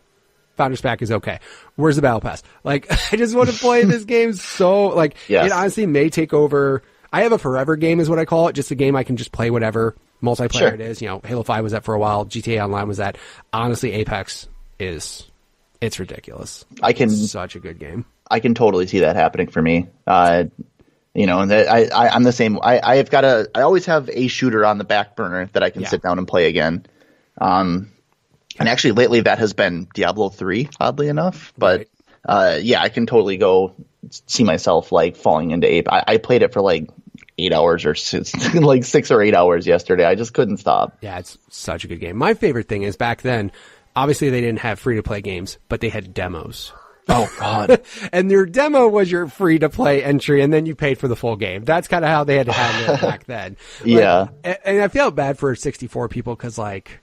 Founders Pack is okay. Where's the Battle Pass? Like, I just want to play this game so, like, it honestly may take over. I have a forever game is what I call it. Just a game I can just play whatever multiplayer it is. Halo 5 was that for a while. GTA Online was that. Honestly, Apex it's ridiculous. It's such a good game. I can totally see that happening for me. And I'm the same. I always have a shooter on the back burner that I can sit down and play again. And actually, lately that has been Diablo 3, oddly enough. But I can totally go see myself like falling into Ape. I played it for like 8 hours or like 6 or 8 hours yesterday. I just couldn't stop. Yeah, it's such a good game. My favorite thing is back then, obviously they didn't have free to play games, but they had demos. Oh God! And your demo was your free to play entry, and then you paid for the full game. That's kind of how they had to handle it back then. Yeah, and I felt bad for 64 people because like,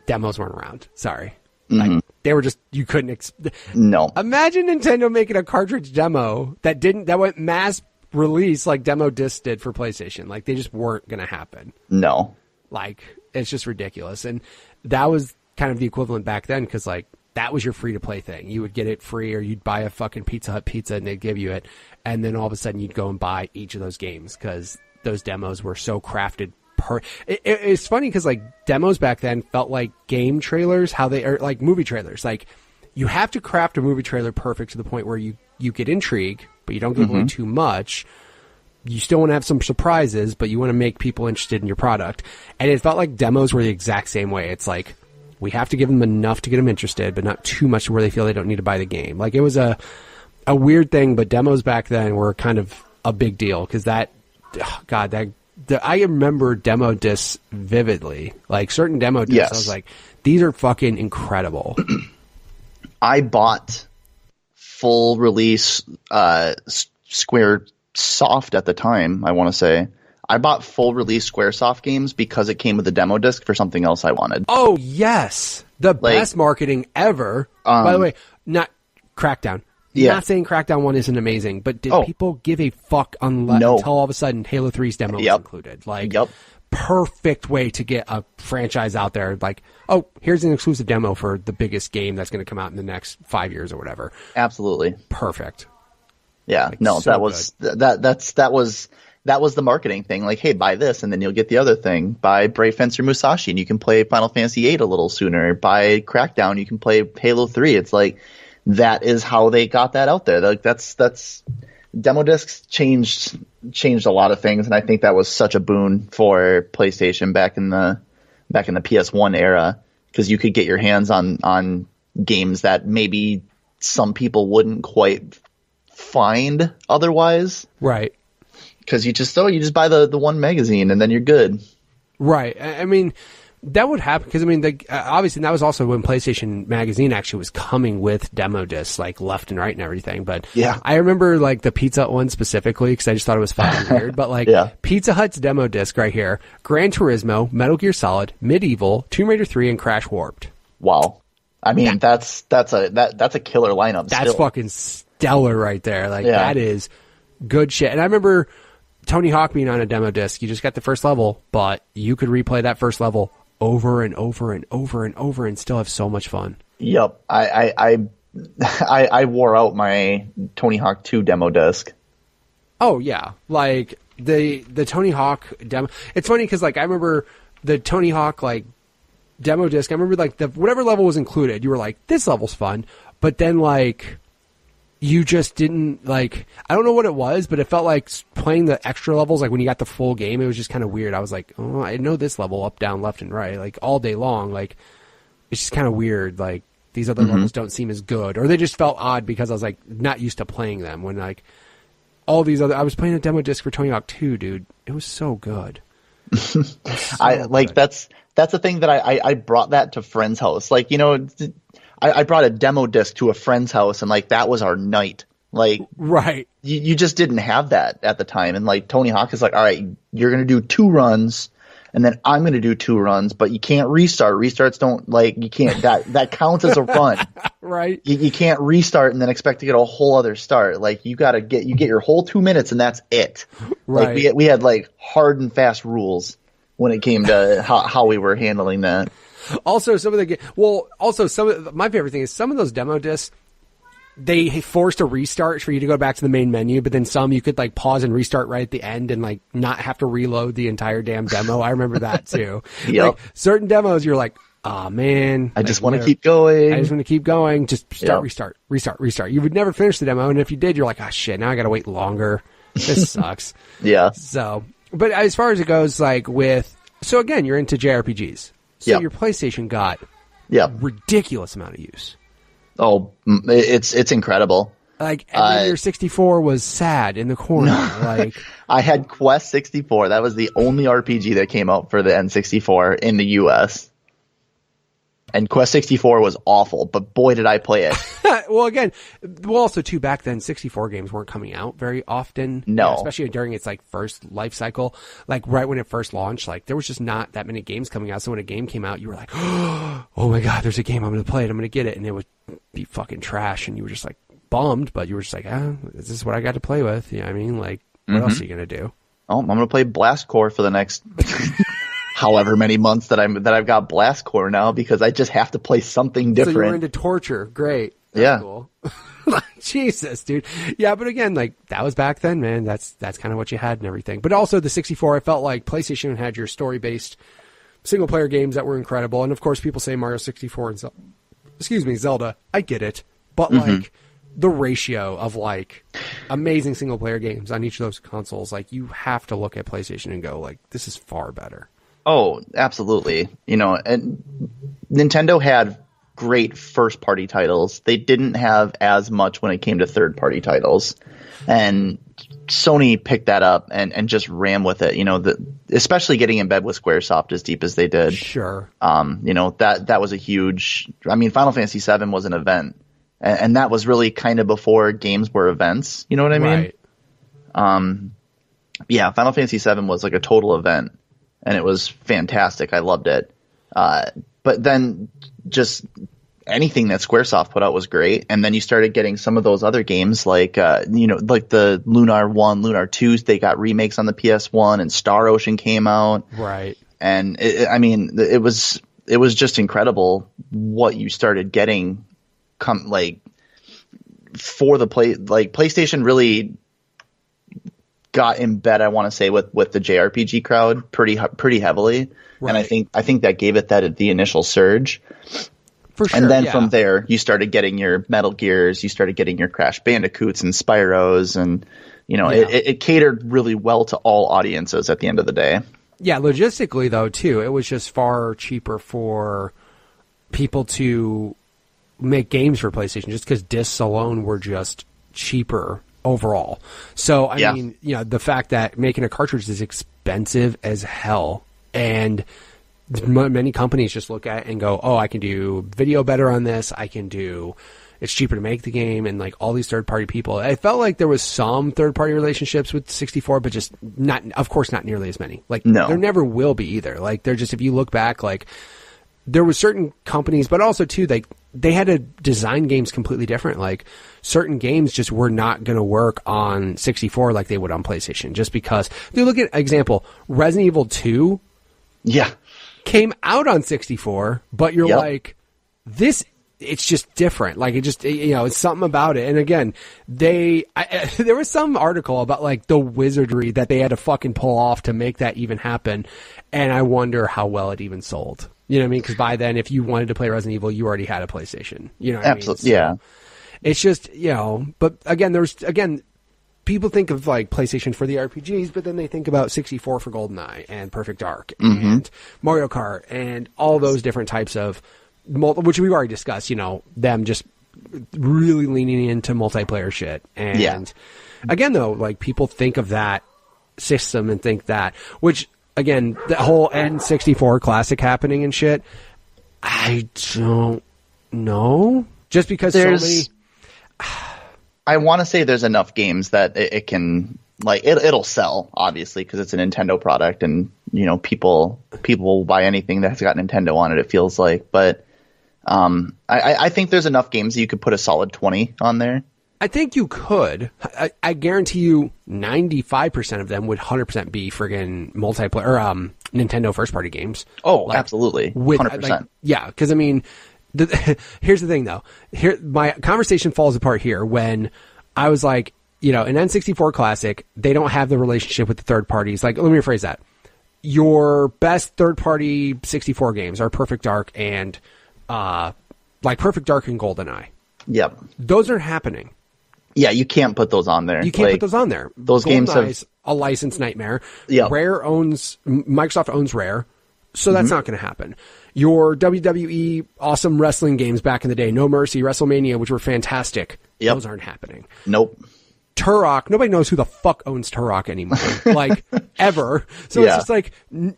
demos weren't around. Sorry. Like, they were just, you couldn't no. Imagine Nintendo making a cartridge demo that went mass release like demo discs did for PlayStation. Like, they just weren't going to happen. No. Like, it's just ridiculous. And that was kind of the equivalent back then because, like, that was your free to play thing. You would get it free, or you'd buy a fucking Pizza Hut pizza and they'd give you it. And then all of a sudden you'd go and buy each of those games because those demos were so crafted. It's funny because like demos back then felt like game trailers, how they are like movie trailers. Like, you have to craft a movie trailer perfect to the point where you get intrigue, but you don't give away too much. You still want to have some surprises, but you want to make people interested in your product. And it felt like demos were the exact same way. It's like, we have to give them enough to get them interested, but not too much to where they feel they don't need to buy the game. Like, it was a weird thing, but demos back then were kind of a big deal because I remember demo discs vividly. Like, certain demo discs, I was like, these are fucking incredible. I bought full release Square Soft at the time, I want to say. I bought full release Squaresoft games because it came with a demo disc for something else I wanted. Oh, yes. The best marketing ever. By the way, not Crackdown. Not saying Crackdown 1 isn't amazing, but did people give a fuck until all of a sudden Halo 3's demo was included? Like, perfect way to get a franchise out there. Like, oh, here's an exclusive demo for the biggest game that's going to come out in the next 5 years or whatever. Absolutely. Perfect. Yeah. Like, no, so that was that was the marketing thing. Like, hey, buy this and then you'll get the other thing. Buy Brave Fencer Musashi and you can play Final Fantasy VIII a little sooner. Buy Crackdown, you can play Halo 3. It's like, that is how they got that out there. Like, that's demo discs changed a lot of things, and I think that was such a boon for PlayStation back in the PS1 era, because you could get your hands on games that maybe some people wouldn't quite find otherwise. Right. Because you just buy the one magazine and then you're good. Right. I mean, that would happen because, I mean, obviously that was also when PlayStation Magazine actually was coming with demo discs, like left and right and everything. But yeah, I remember like the Pizza Hut one specifically because I just thought it was fucking weird. But like Pizza Hut's demo disc right here, Gran Turismo, Metal Gear Solid, Medieval, Tomb Raider 3, and Crash Warped. Wow. I mean, that's a killer lineup. That's fucking stellar right there. Like that is good shit. And I remember Tony Hawk being on a demo disc. You just got the first level, but you could replay that first level over and over and over and over and still have so much fun. Yep. I wore out my Tony Hawk 2 demo disc. Oh yeah. Like the Tony Hawk demo. It's funny because like I remember the Tony Hawk like demo disc. I remember like whatever level was included, you were like, this level's fun. But then like you just didn't like, I don't know what it was, but it felt like playing the extra levels, like when you got the full game, it was just kind of weird. I was like, oh, I know this level up, down, left, and right, like all day long. Like, it's just kind of weird. Like, these other levels don't seem as good, or they just felt odd because I was like not used to playing them when like all these other, I was playing a demo disc for Tony Hawk 2, dude. It was so good. That's the thing that I brought that to friend's house. Like, you know, I brought a demo disc to a friend's house, and like that was our night. Like, right, you just didn't have that at the time. And like Tony Hawk is like, all right, you're gonna do 2 runs, and then I'm gonna do 2 runs, but you can't restart. Restarts don't, like, you can't, that counts as a run. Right. You can't restart and then expect to get a whole other start. Like, you get your whole 2 minutes and that's it. Right. Like we had like hard and fast rules when it came to how we were handling that. Also, my favorite thing is some of those demo discs, they forced a restart for you to go back to the main menu, but then some you could like pause and restart right at the end and like not have to reload the entire damn demo. I remember that too. Yep. Like certain demos, you're like, oh man, I just want to keep going. I just want to keep going. Just restart. You would never finish the demo, and if you did, you're like, oh shit, now I got to wait longer. This sucks. Yeah. So, but as far as it goes, like so again, you're into JRPGs. So your PlayStation got ridiculous amount of use. Oh, it's incredible. Like every year 64 was sad in the corner. Like I had Quest 64. That was the only RPG that came out for the N64 in the US. And Quest 64 was awful, but boy did I play it. Also too, back then 64 games weren't coming out very often. No. Especially during its like first life cycle. Like right when it first launched, like there was just not that many games coming out. So when a game came out, you were like, oh my God, there's a game, I'm going to play it, I'm going to get it. And it would be fucking trash. And you were just like bummed, but you were just like, this is what I got to play with. You know what I mean? Like, what else are you going to do? Oh, I'm going to play Blast Core for the next however many months that I've got Blast Core now, because I just have to play something different. So you're into torture. Great. That's cool. Jesus, dude. Yeah, but again, like that was back then, man. That's kind of what you had and everything. But also the 64, I felt like PlayStation had your story-based single player games that were incredible. And of course, people say Mario 64 and Zelda. I get it. But like the ratio of like amazing single player games on each of those consoles, like you have to look at PlayStation and go like, this is far better. Oh, absolutely. You know, and Nintendo had great first party titles. They didn't have as much when it came to third party titles. And Sony picked that up and just ran with it, you know, especially getting in bed with Squaresoft as deep as they did. Sure. You know, that was a huge, I mean, Final Fantasy VII was an event, and that was really kind of before games were events. You know what I mean? Right. Yeah, Final Fantasy VII was like a total event, and it was fantastic. I loved it. But then just anything that Squaresoft put out was great. And then you started getting some of those other games like, like the Lunar 1, Lunar 2, they got remakes on the PS1, and Star Ocean came out. Right. And it was just incredible what you started getting for the PlayStation really got in bed, I want to say, with the JRPG crowd pretty heavily. Right. And I think that gave it the initial surge. For sure, and then from there, you started getting your Metal Gears, you started getting your Crash Bandicoots and Spyros, and it catered really well to all audiences at the end of the day. Yeah, logistically though too, it was just far cheaper for people to make games for PlayStation, just because discs alone were just cheaper overall. So I mean, the fact that making a cartridge is expensive as hell, and many companies just look at it and go, oh, I can do video better on this, it's cheaper to make the game, and like all these third-party people. I felt like there was some third-party relationships with 64, but just not nearly as many. Like, no. There never will be either. Like, they're just, if you look back, like, there was certain companies, but also too, they had to design games completely different. Like, certain games just were not going to work on 64 like they would on PlayStation, just because. Dude, look at example, Resident Evil 2. Yeah. Came out on 64, but you're like, this, it's just different. Like, it just, it's something about it. And again, there was some article about like the wizardry that they had to fucking pull off to make that even happen. And I wonder how well it even sold. You know what I mean? Because by then, if you wanted to play Resident Evil, you already had a PlayStation. You know what Absolutely, I mean? So it's just, but again, people think of like PlayStation for the RPGs, but then they think about 64 for GoldenEye and Perfect Dark and Mario Kart and all those different types of which we've already discussed, them just really leaning into multiplayer shit. And again, though, like people think of that system and think that, which again, the whole N64 classic happening and shit, I don't know. Just because so many... I want to say there's enough games that it can, like, it'll sell, obviously, because it's a Nintendo product, and people will buy anything that's got Nintendo on it feels like. But I think there's enough games that you could put a solid 20 on there. I think you could. I guarantee you 95% of them would 100% be friggin' multiplayer or Nintendo first party games. Oh, like, absolutely. 100%. Because I mean, here's the thing though. My conversation falls apart here when I was like, an N64 classic, they don't have the relationship with the third parties. Like, let me rephrase that. Your best third party 64 games are Perfect Dark and Perfect Dark and GoldenEye. Yep. Those aren't happening. Yeah, you can't put those on there. You can't put those on there. Those games have a licensed nightmare. Yep. Microsoft owns Rare, so that's not going to happen. Your WWE awesome wrestling games back in the day, No Mercy, WrestleMania, which were fantastic. Yep. Those aren't happening. Nope. Turok, nobody knows who the fuck owns Turok anymore, like, ever. So it's just like,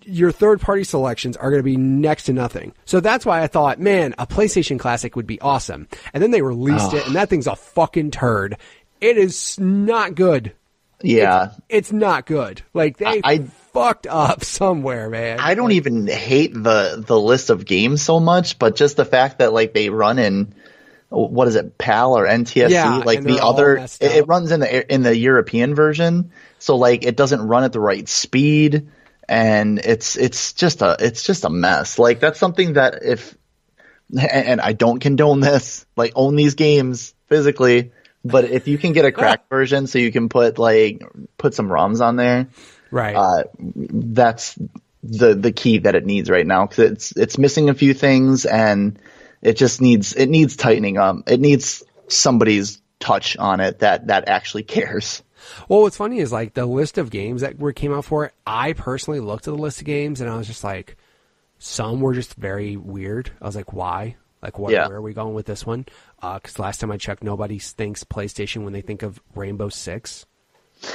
your third-party selections are going to be next to nothing. So that's why I thought, man, a PlayStation Classic would be awesome. And then they released it, and that thing's a fucking turd. It is not good. Yeah. It's not good. Like, they fucked up somewhere, man. I don't even hate the list of games so much, but just the fact that, like, they run in... What is it, PAL or NTSC? Yeah, like the other, it runs in the European version, so like it doesn't run at the right speed, and it's just a mess. Like, that's something that and I don't condone this, like, own these games physically, but if you can get a cracked version, so you can put some ROMs on there, right? That's the key that it needs right now, because it's missing a few things, and it just needs tightening up. It needs somebody's touch on it that actually cares. Well, what's funny is, like, the list of games that came out for it, I personally looked at the list of games and I was just like, some were just very weird. I was like, why? Like, where are we going with this one? Because last time I checked, nobody thinks PlayStation when they think of Rainbow Six.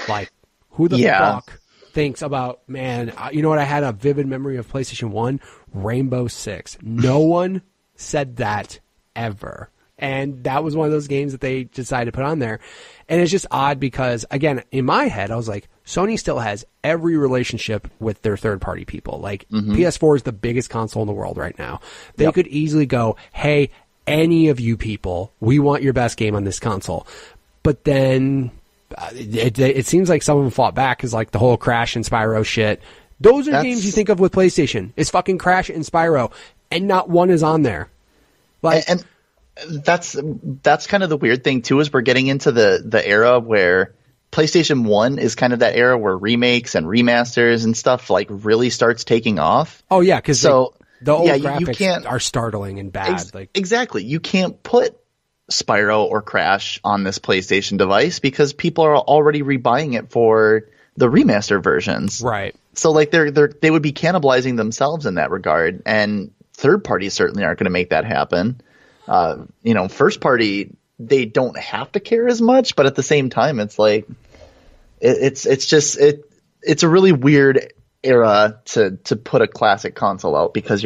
Like, who the fuck thinks about, man, you know what? I had a vivid memory of PlayStation 1, Rainbow Six. No one said that ever. And that was one of those games that they decided to put on there. And it's just odd because, again, in my head, I was like, Sony still has every relationship with their third-party people. Like, PS4 is the biggest console in the world right now. They could easily go, hey, any of you people, we want your best game on this console. But then it seems like some of them fought back because like the whole Crash and Spyro shit. Those are games you think of with PlayStation. It's fucking Crash and Spyro, and not one is on there. Like, and that's kind of the weird thing too, is we're getting into the era where PlayStation 1 is kind of that era where remakes and remasters and stuff like really starts taking off. Oh yeah, because the old you graphics are startling and bad. Exactly. You can't put Spyro or Crash on this PlayStation device because people are already rebuying it for the remaster versions. Right. So like they would be cannibalizing themselves in that regard, and third parties certainly aren't going to make that happen. First party, they don't have to care as much, but at the same time, it's like it's a really weird era to put a classic console out because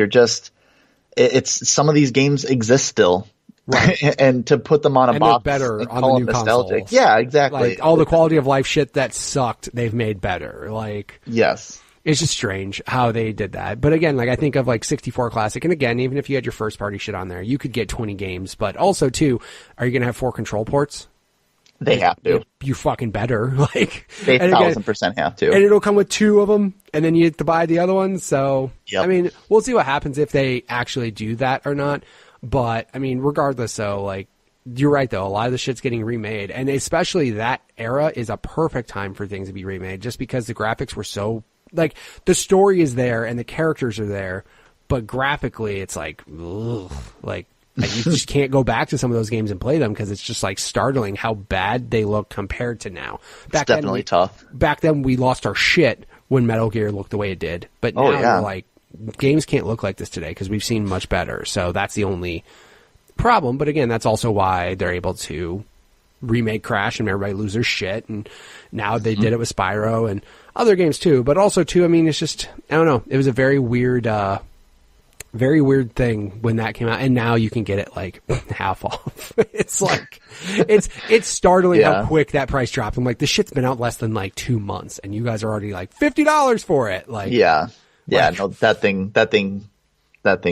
it's some of these games exist still. Right. And to put them on a box better and on call the new them nostalgic. consoles. Yeah, exactly. Like all the quality of life shit that sucked, they've made better. Like, yes. It's just strange how they did that. But again, like I think of like 64 Classic, and again, even if you had your first party shit on there, you could get 20 games. But also too, are you going to have 4 control ports? They have to. You fucking better. Like they 1,000% have to. And it'll come with 2 of them, and then you have to buy the other one. So yep. I mean, we'll see what happens if they actually do that or not. But I mean, regardless, though, like you're right though, a lot of the shit's getting remade, and especially that era is a perfect time for things to be remade, just because the graphics were so. Like, the story is there and the characters are there, but graphically it's like, ugh, like you just can't go back to some of those games and play them because it's just like startling how bad they look compared to now. It's definitely tough. Back then we lost our shit when Metal Gear looked the way it did, but now we're like, games can't look like this today because we've seen much better. So that's the only problem. But again, that's also why they're able to remake Crash and everybody lose their shit, and now they did it with Spyro and other games too. But also too, I mean, it's just, I don't know, it was a very weird thing when that came out, and now you can get it like half off. It's like it's startling how quick that price dropped. I'm like, this shit's been out less than like 2 months and you guys are already like $50 for it. Like no, that thing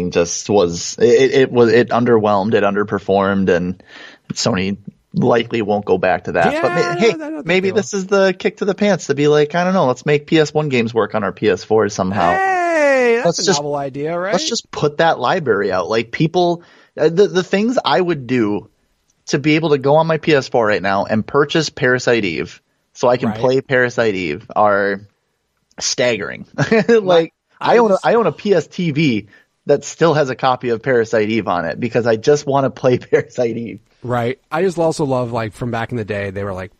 just was it underwhelmed, it underperformed, and Sony likely won't go back to that. But maybe this is the kick to the pants to be like, I don't know, let's make PS1 games work on our PS4 somehow. Hey, that's a novel idea, right? Let's just put that library out. Like people, the things I would do to be able to go on my PS4 right now and purchase Parasite Eve so I can play Parasite Eve are staggering. Like I own a PS TV that still has a copy of Parasite Eve on it because I just want to play Parasite Eve. Right. I just also love, like, from back in the day, they were like,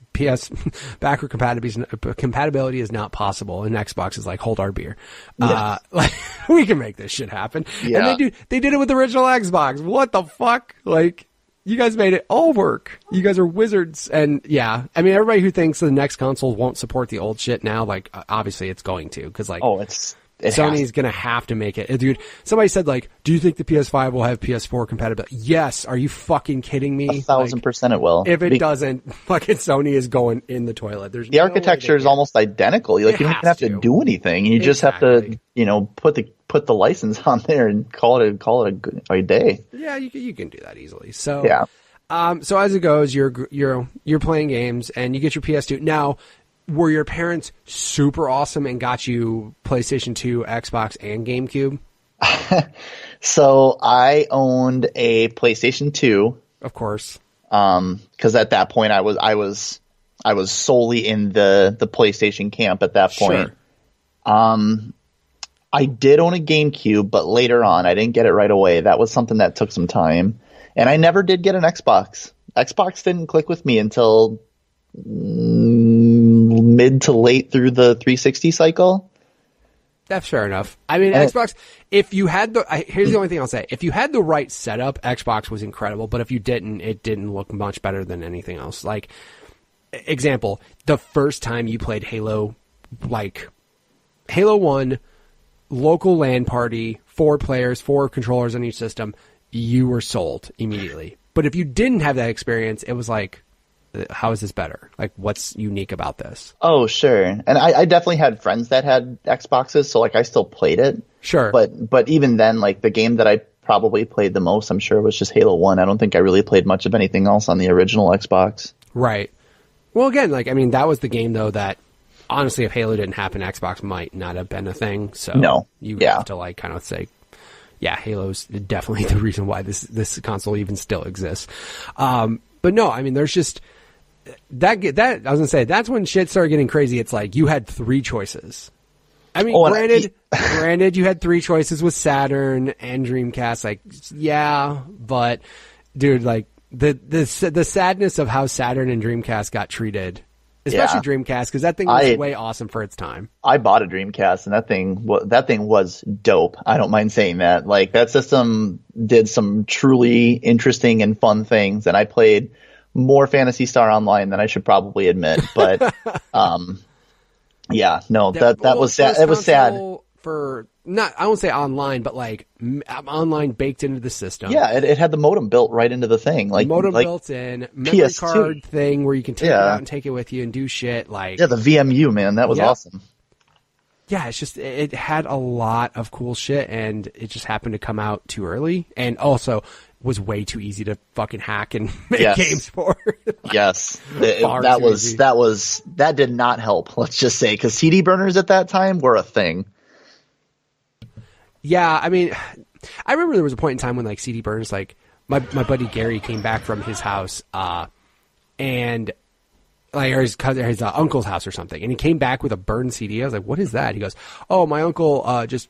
backward compatibility is not possible, and Xbox is like, hold our beer. Like, we can make this shit happen. Yeah. And they did it with the original Xbox. What the fuck? Like, you guys made it all work. You guys are wizards. And yeah, I mean, everybody who thinks the next console won't support the old shit now, like, obviously it's going to, because like, Sony's going to have to make it. Dude, somebody said, like, do you think the PS5 will have PS4 compatibility? Yes. Are you fucking kidding me? 1,000% it will. If it doesn't, fucking Sony is going in the toilet. There's the architecture is almost identical. Like, you don't even have to do anything. You just have to, put the license on there and call it a day. Yeah, you can do that easily. So, yeah. So as it goes, you're playing games and you get your PS2. Now, were your parents super awesome and got you PlayStation 2, Xbox, and GameCube? So I owned a PlayStation 2, of course, because at that point I was solely in the PlayStation camp at that point. Sure. I did own a GameCube, but later on I didn't get it right away. That was something that took some time, and I never did get an Xbox. Xbox didn't click with me until mid to late through the 360 cycle. That's fair enough. I mean, Xbox, if you had here's the only thing I'll say. If you had the right setup, Xbox was incredible, but if you didn't, it didn't look much better than anything else. Like, example, the first time you played Halo, like Halo 1, local LAN party, 4 players, 4 controllers on each system, you were sold immediately. But if you didn't have that experience, it was like, how is this better? Like, what's unique about this? Oh, sure. And I definitely had friends that had Xboxes, so like I still played it. Sure. But even then, like the game that I probably played the most, I'm sure, was just Halo 1. I don't think I really played much of anything else on the original Xbox. Right. Well, again, like, I mean, that was the game, though, that honestly, if Halo didn't happen, Xbox might not have been a thing. So you have to, like, kind of say, yeah, Halo's definitely the reason why this console even still exists. But no, I mean, there's just that I was gonna say, that's when shit started getting crazy. It's like you had 3 choices. I mean, granted, you had 3 choices with Saturn and Dreamcast. Like, yeah, but dude, like the sadness of how Saturn and Dreamcast got treated, especially Dreamcast, because that thing was way awesome for its time. I bought a Dreamcast, and that thing was dope. I don't mind saying that. Like, that system did some truly interesting and fun things, and I played more Phantasy Star Online than I should probably admit. But yeah, no, that was sad. It was sad for not, I won't say online, but like online baked into the system. Yeah, it had the modem built right into the thing, like modem built in, memory PS2 card thing where you can take it out and take it with you and do shit. Like, yeah, the VMU, man, that was awesome. Yeah, it's just, it had a lot of cool shit, and it just happened to come out too early, and also was way too easy to fucking hack and make games for. Yes, that did not help. Let's just say, because CD burners at that time were a thing. Yeah, I mean, I remember there was a point in time when, like, CD burners, like, my buddy Gary came back from his house, and like, or his cousin, his uncle's house or something, and he came back with a burned CD. I was like, "What is that?" He goes, "Oh, my uncle just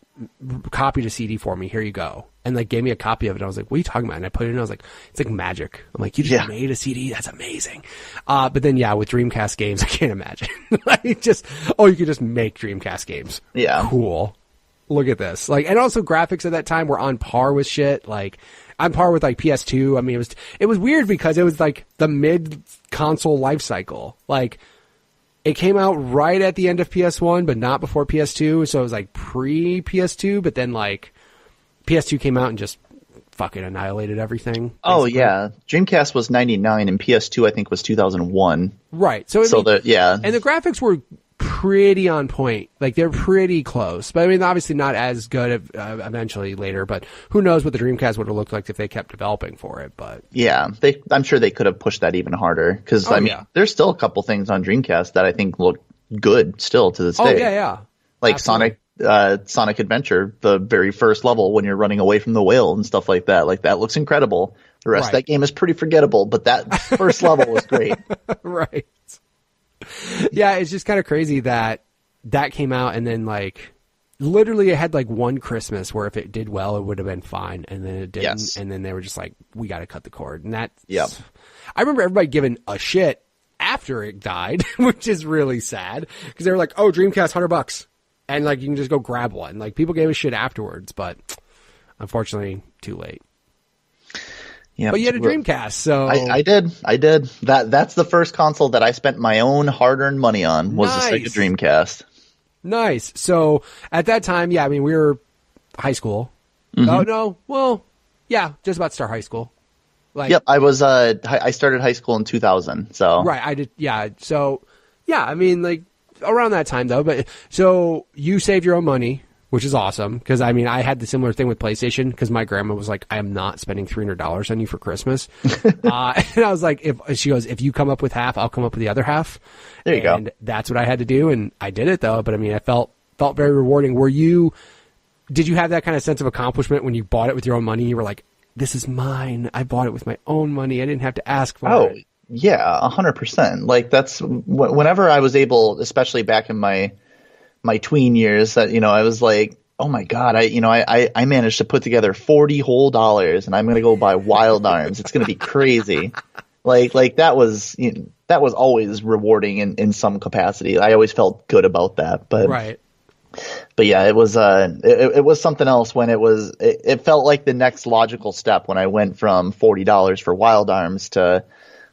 copied a CD for me. Here you go," and like gave me a copy of it. I was like, "What are you talking about?" And I put it in. I was like, "It's like magic." I'm like, "You just made a CD? That's amazing." But then, yeah, with Dreamcast games, I can't imagine. Like, you could just make Dreamcast games. Yeah, cool. Look at this. Like, and also graphics at that time were on par with shit. Like, on par with like PS2. I mean, it was weird because it was like the mid console life cycle. Like, it came out right at the end of PS1, but not before PS2. So it was like pre PS2, but then like PS2 came out and just fucking annihilated everything. Basically. Oh yeah. Dreamcast was 99 and PS2 I think was 2001. Right. And the graphics were pretty on point. Like, they're pretty close, but I mean, obviously not as good eventually later, but who knows what the Dreamcast would have looked like if they kept developing for it. But yeah, I'm sure they could have pushed that even harder, because there's still a couple things on Dreamcast that I think look good still to this day. Like absolutely. Sonic Adventure, the very first level when you're running away from the whale and stuff like that. Like, that looks incredible. The rest of that game is pretty forgettable, but that first level was great. Right. Yeah, it's just kind of crazy that came out, and then, like, literally it had like one Christmas where if it did well, it would have been fine, and then it didn't, and then they were just like, we got to cut the cord. And I remember everybody giving a shit after it died, which is really sad, because they were like, oh, Dreamcast, $100, and like, you can just go grab one. Like, people gave a shit afterwards, but unfortunately, too late. Yeah, but you had a Dreamcast, so I did. That's the first console that I spent my own hard-earned money on, was the Sega Dreamcast. Nice. So at that time, yeah, I mean, we were high school. Mm-hmm. Oh no, well, yeah, just about to start high school. Like, yep, I was. I started high school in 2000. So right, I did. Yeah, so yeah, I mean, like around that time though. But so you saved your own money, which is awesome, because I mean, I had the similar thing with PlayStation, because my grandma was like, I am not spending $300 on you for Christmas. And I was like, she goes, if you come up with half, I'll come up with the other half. There you go. And that's what I had to do, and I did it though. But I mean, I felt very rewarding. Did you have that kind of sense of accomplishment when you bought it with your own money? You were like, this is mine. I bought it with my own money. I didn't have to ask for it. Oh, yeah, 100%. Like, that's whenever I was able, especially back in my tween years, that, you know, I was like, oh my God, I managed to put together $40 whole, and I'm going to go buy Wild Arms. It's going to be crazy. Like that was always rewarding in some capacity. I always felt good about that, but right. But yeah, it was something else when it felt like the next logical step when I went from $40 for Wild Arms to,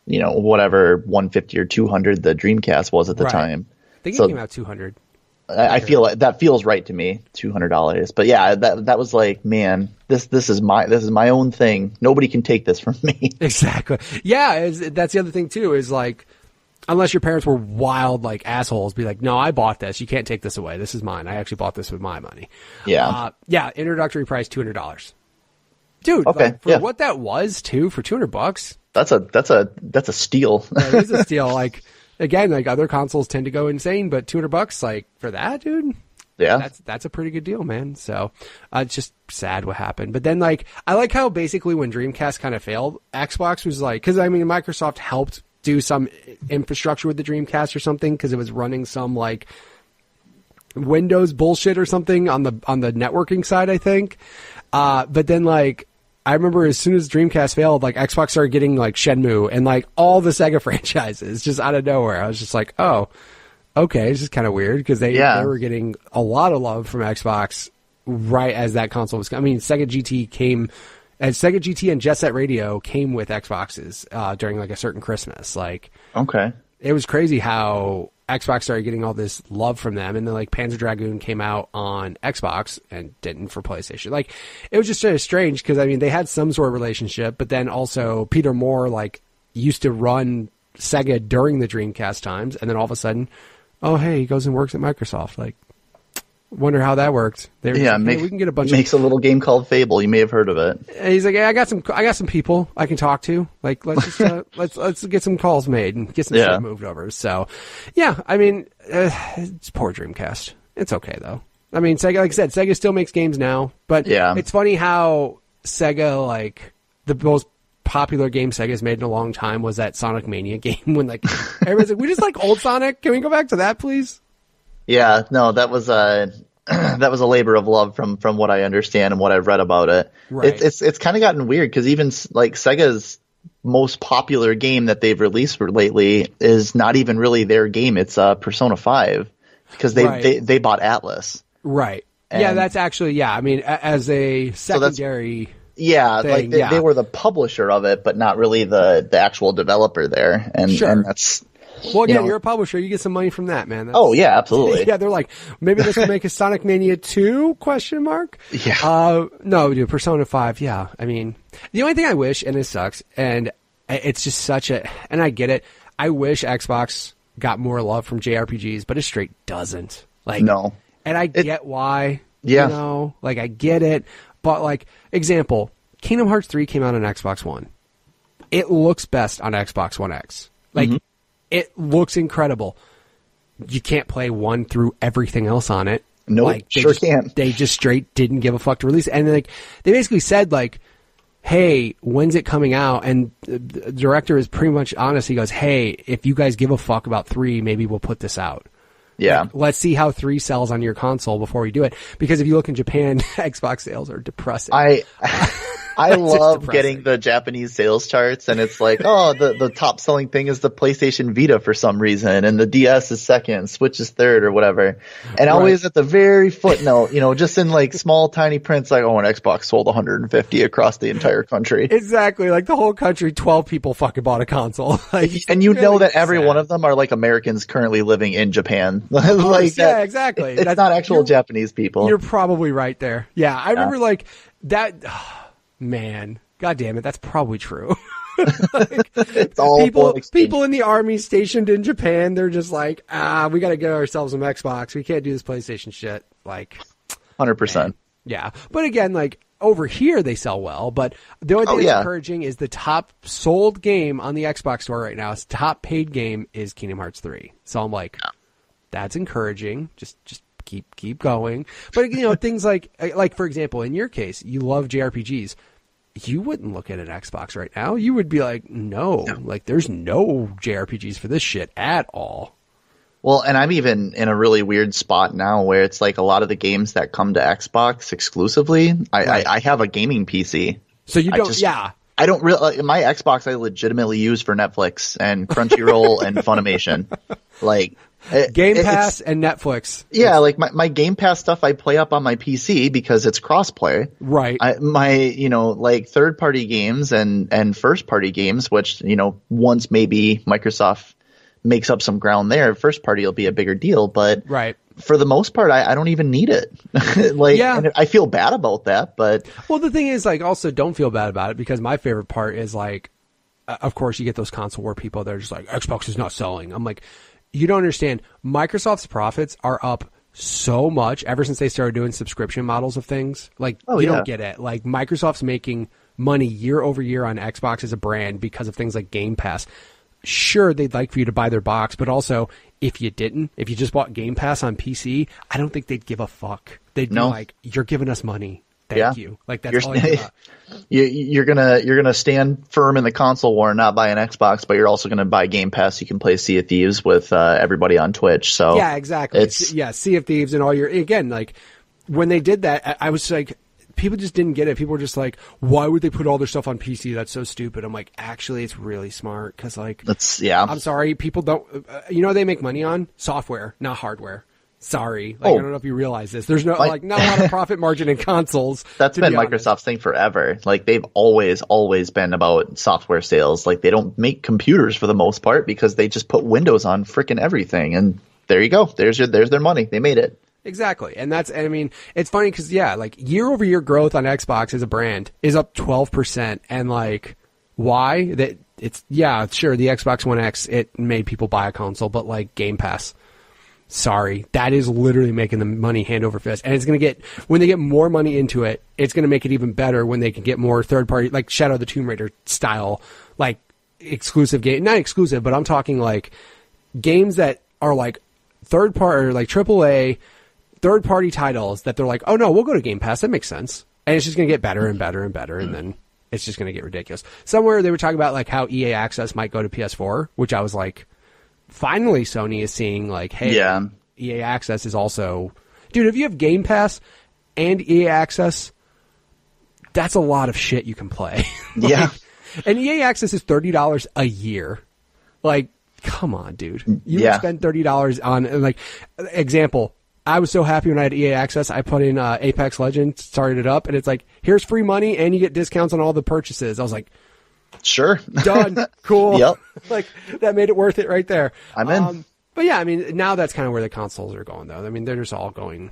you know, whatever $150 or $200 the Dreamcast was at the time. I think it came out $200. I feel like that feels right to me, $200. But yeah, that was like, man, this is my own thing. Nobody can take this from me. Exactly. Yeah, that's the other thing too. Is like, unless your parents were wild like assholes, be like, no, I bought this. You can't take this away. This is mine. I actually bought this with my money. Yeah. Yeah. Introductory price $200. Dude, Okay, like, for what that was too, for $200, that's a steal. It is a steal. Like, again, like other consoles tend to go insane, but $200, like for that, dude, yeah, that's a pretty good deal, man. So it's just sad what happened. But then, like, I like how basically when Dreamcast kind of failed, Xbox was like, because I mean, Microsoft helped do some infrastructure with the Dreamcast or something because it was running some like Windows bullshit or something on the networking side, I think. But then, like, I remember as soon as Dreamcast failed, like Xbox started getting like Shenmue and like all the Sega franchises just out of nowhere. I was just like, oh, okay, it's just kind of weird because they were getting a lot of love from Xbox right as that console was. I mean, Sega GT and Jet Set Radio came with Xboxes during like a certain Christmas. Like, okay, it was crazy how Xbox started getting all this love from them, and then like Panzer Dragoon came out on Xbox and didn't for PlayStation. Like, it was just sort of strange because I mean they had some sort of relationship, but then also Peter Moore like used to run Sega during the Dreamcast times, and then all of a sudden, oh hey, he goes and works at Microsoft. Like, wonder how that worked. We can get a bunch. Makes a little game called Fable. You may have heard of it. And he's like, yeah, I got some people I can talk to. Like, let's just, let's get some calls made and get some shit moved over. So, yeah, I mean, it's poor Dreamcast. It's okay though. I mean, Sega, like I said, Sega still makes games now, but it's funny how Sega, like, the most popular game Sega's made in a long time was that Sonic Mania game when like everybody's like, we just like old Sonic. Can we go back to that, please? Yeah, no, that was a labor of love from what I understand and what I've read about it. Right. It's kind of gotten weird because even like Sega's most popular game that they've released lately is not even really their game. It's Persona 5 because they bought Atlas. Right. And yeah, that's actually I mean, as a secondary. Thing, they were the publisher of it, but not really the actual developer there. And that's. Well, again, you're a publisher. You get some money from that, man. Yeah, absolutely. Yeah, they're like, maybe this will make a Sonic Mania 2, question mark? Yeah. No, dude, Persona 5, yeah. I mean, the only thing I wish, and it sucks, and it's just and I get it, I wish Xbox got more love from JRPGs, but it straight doesn't. Like, no. And I get why. Yeah. You know, like, I get it. But, like, example, Kingdom Hearts 3 came out on Xbox One. It looks best on Xbox One X. Like, it looks incredible. You can't play 1 through everything else on it. No, like, can't. They just straight didn't give a fuck to release it. And like, they basically said like, hey, when's it coming out? And the director is pretty much honest. He goes, hey, if you guys give a fuck about 3, maybe we'll put this out. Yeah. Like, let's see how 3 sells on your console before we do it. Because if you look in Japan, Xbox sales are depressing. I love getting the Japanese sales charts, and it's like, oh, the top selling thing is the PlayStation Vita for some reason, and the DS is second, Switch is third, or whatever. And always at the very footnote, just in like small tiny prints, like, oh, an Xbox sold 150 across the entire country. Exactly, like the whole country, 12 people fucking bought a console. Like, and you know that every one of them are like Americans currently living in Japan. Like, yeah, exactly. It's not actual Japanese people. You're probably right there. Yeah, I remember like that. Man, God damn it, that's probably true. Like, it's all people in the army stationed in Japan, they're just like, we got to get ourselves some Xbox. We can't do this PlayStation shit. Like, 100%. Yeah, but again, like over here they sell well. But the only thing that's encouraging is the top sold game on the Xbox store right now. Top paid game is Kingdom Hearts 3. So I'm like, that's encouraging. Just keep going. But things like for example, in your case, you love JRPGs. You wouldn't look at an Xbox right now. You would be like, no, like there's no JRPGs for this shit at all. Well, and I'm even in a really weird spot now where it's like a lot of the games that come to Xbox exclusively, I have a gaming PC. So you don't, I don't really, my Xbox I legitimately use for Netflix and Crunchyroll and Funimation. Like, Game Pass and Netflix. Yeah, like my Game Pass stuff I play up on my PC because it's crossplay. Right. My like third party games and first party games, which once maybe Microsoft makes up some ground there, first party will be a bigger deal. But for the most part, I don't even need it. And I feel bad about that. But well, the thing is, like, also don't feel bad about it because my favorite part is like, of course, you get those console war people. They're just like, Xbox is not selling. I'm like, you don't understand. Microsoft's profits are up so much ever since they started doing subscription models of things. Like, you don't get it. Like, Microsoft's making money year over year on Xbox as a brand because of things like Game Pass. Sure, they'd like for you to buy their box, but also, if you just bought Game Pass on PC, I don't think they'd give a fuck. They'd be like, you're giving us money. Thank you. Like, that's all I got. You're gonna stand firm in the console war and not buy an Xbox, but you're also gonna buy Game Pass. You can play Sea of Thieves with everybody on Twitch. So yeah, exactly. Sea of Thieves and all your, again, like, when they did that, I was like, people just didn't get it. People were just like, why would they put all their stuff on PC? That's so stupid. I'm like, actually, it's really smart because, like, I'm sorry, people don't, they make money on software, not hardware. Sorry. I don't know if you realize this. There's not a lot of profit margin in consoles. That's been Microsoft's thing forever. Like, they've always been about software sales. Like, they don't make computers for the most part because they just put Windows on frickin' everything. And there you go. There's their money. They made it. Exactly. And it's funny because, like, year over year growth on Xbox as a brand is up 12%. And, like, why? Sure, the Xbox One X, it made people buy a console, but, like, Game Pass. Sorry, that is literally making the money hand over fist. And it's going to when they get more money into it, it's going to make it even better when they can get more third party, like Shadow of the Tomb Raider style, like exclusive game, not exclusive, but I'm talking like games that are like third party, or like AAA third party titles that they're like, oh no, we'll go to Game Pass. That makes sense. And it's just going to get better and better and better. And then it's just going to get ridiculous. Somewhere they were talking about like how EA Access might go to PS4, which I was like, finally, Sony is seeing like, hey, EA Access is also... Dude, if you have Game Pass and EA Access, that's a lot of shit you can play. And EA Access is $30 a year. Like, come on, dude. You would spend $30 on... Like, example, I was so happy when I had EA Access, I put in Apex Legends, started it up, and it's like, here's free money, and you get discounts on all the purchases. I was like... Sure. Done. Cool. Yep. Like, that made it worth it right there. I'm in. But yeah, now that's kind of where the consoles are going, though. They're just all going.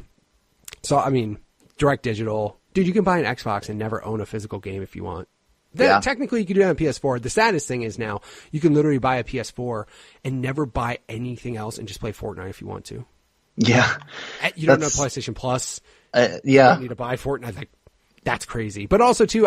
So, direct digital. Dude, you can buy an Xbox and never own a physical game if you want. Technically, you can do that on PS4. The saddest thing is now, you can literally buy a PS4 and never buy anything else and just play Fortnite if you want to. Yeah. You don't know PlayStation Plus. You don't need to buy Fortnite. Like, that's crazy. But also, too,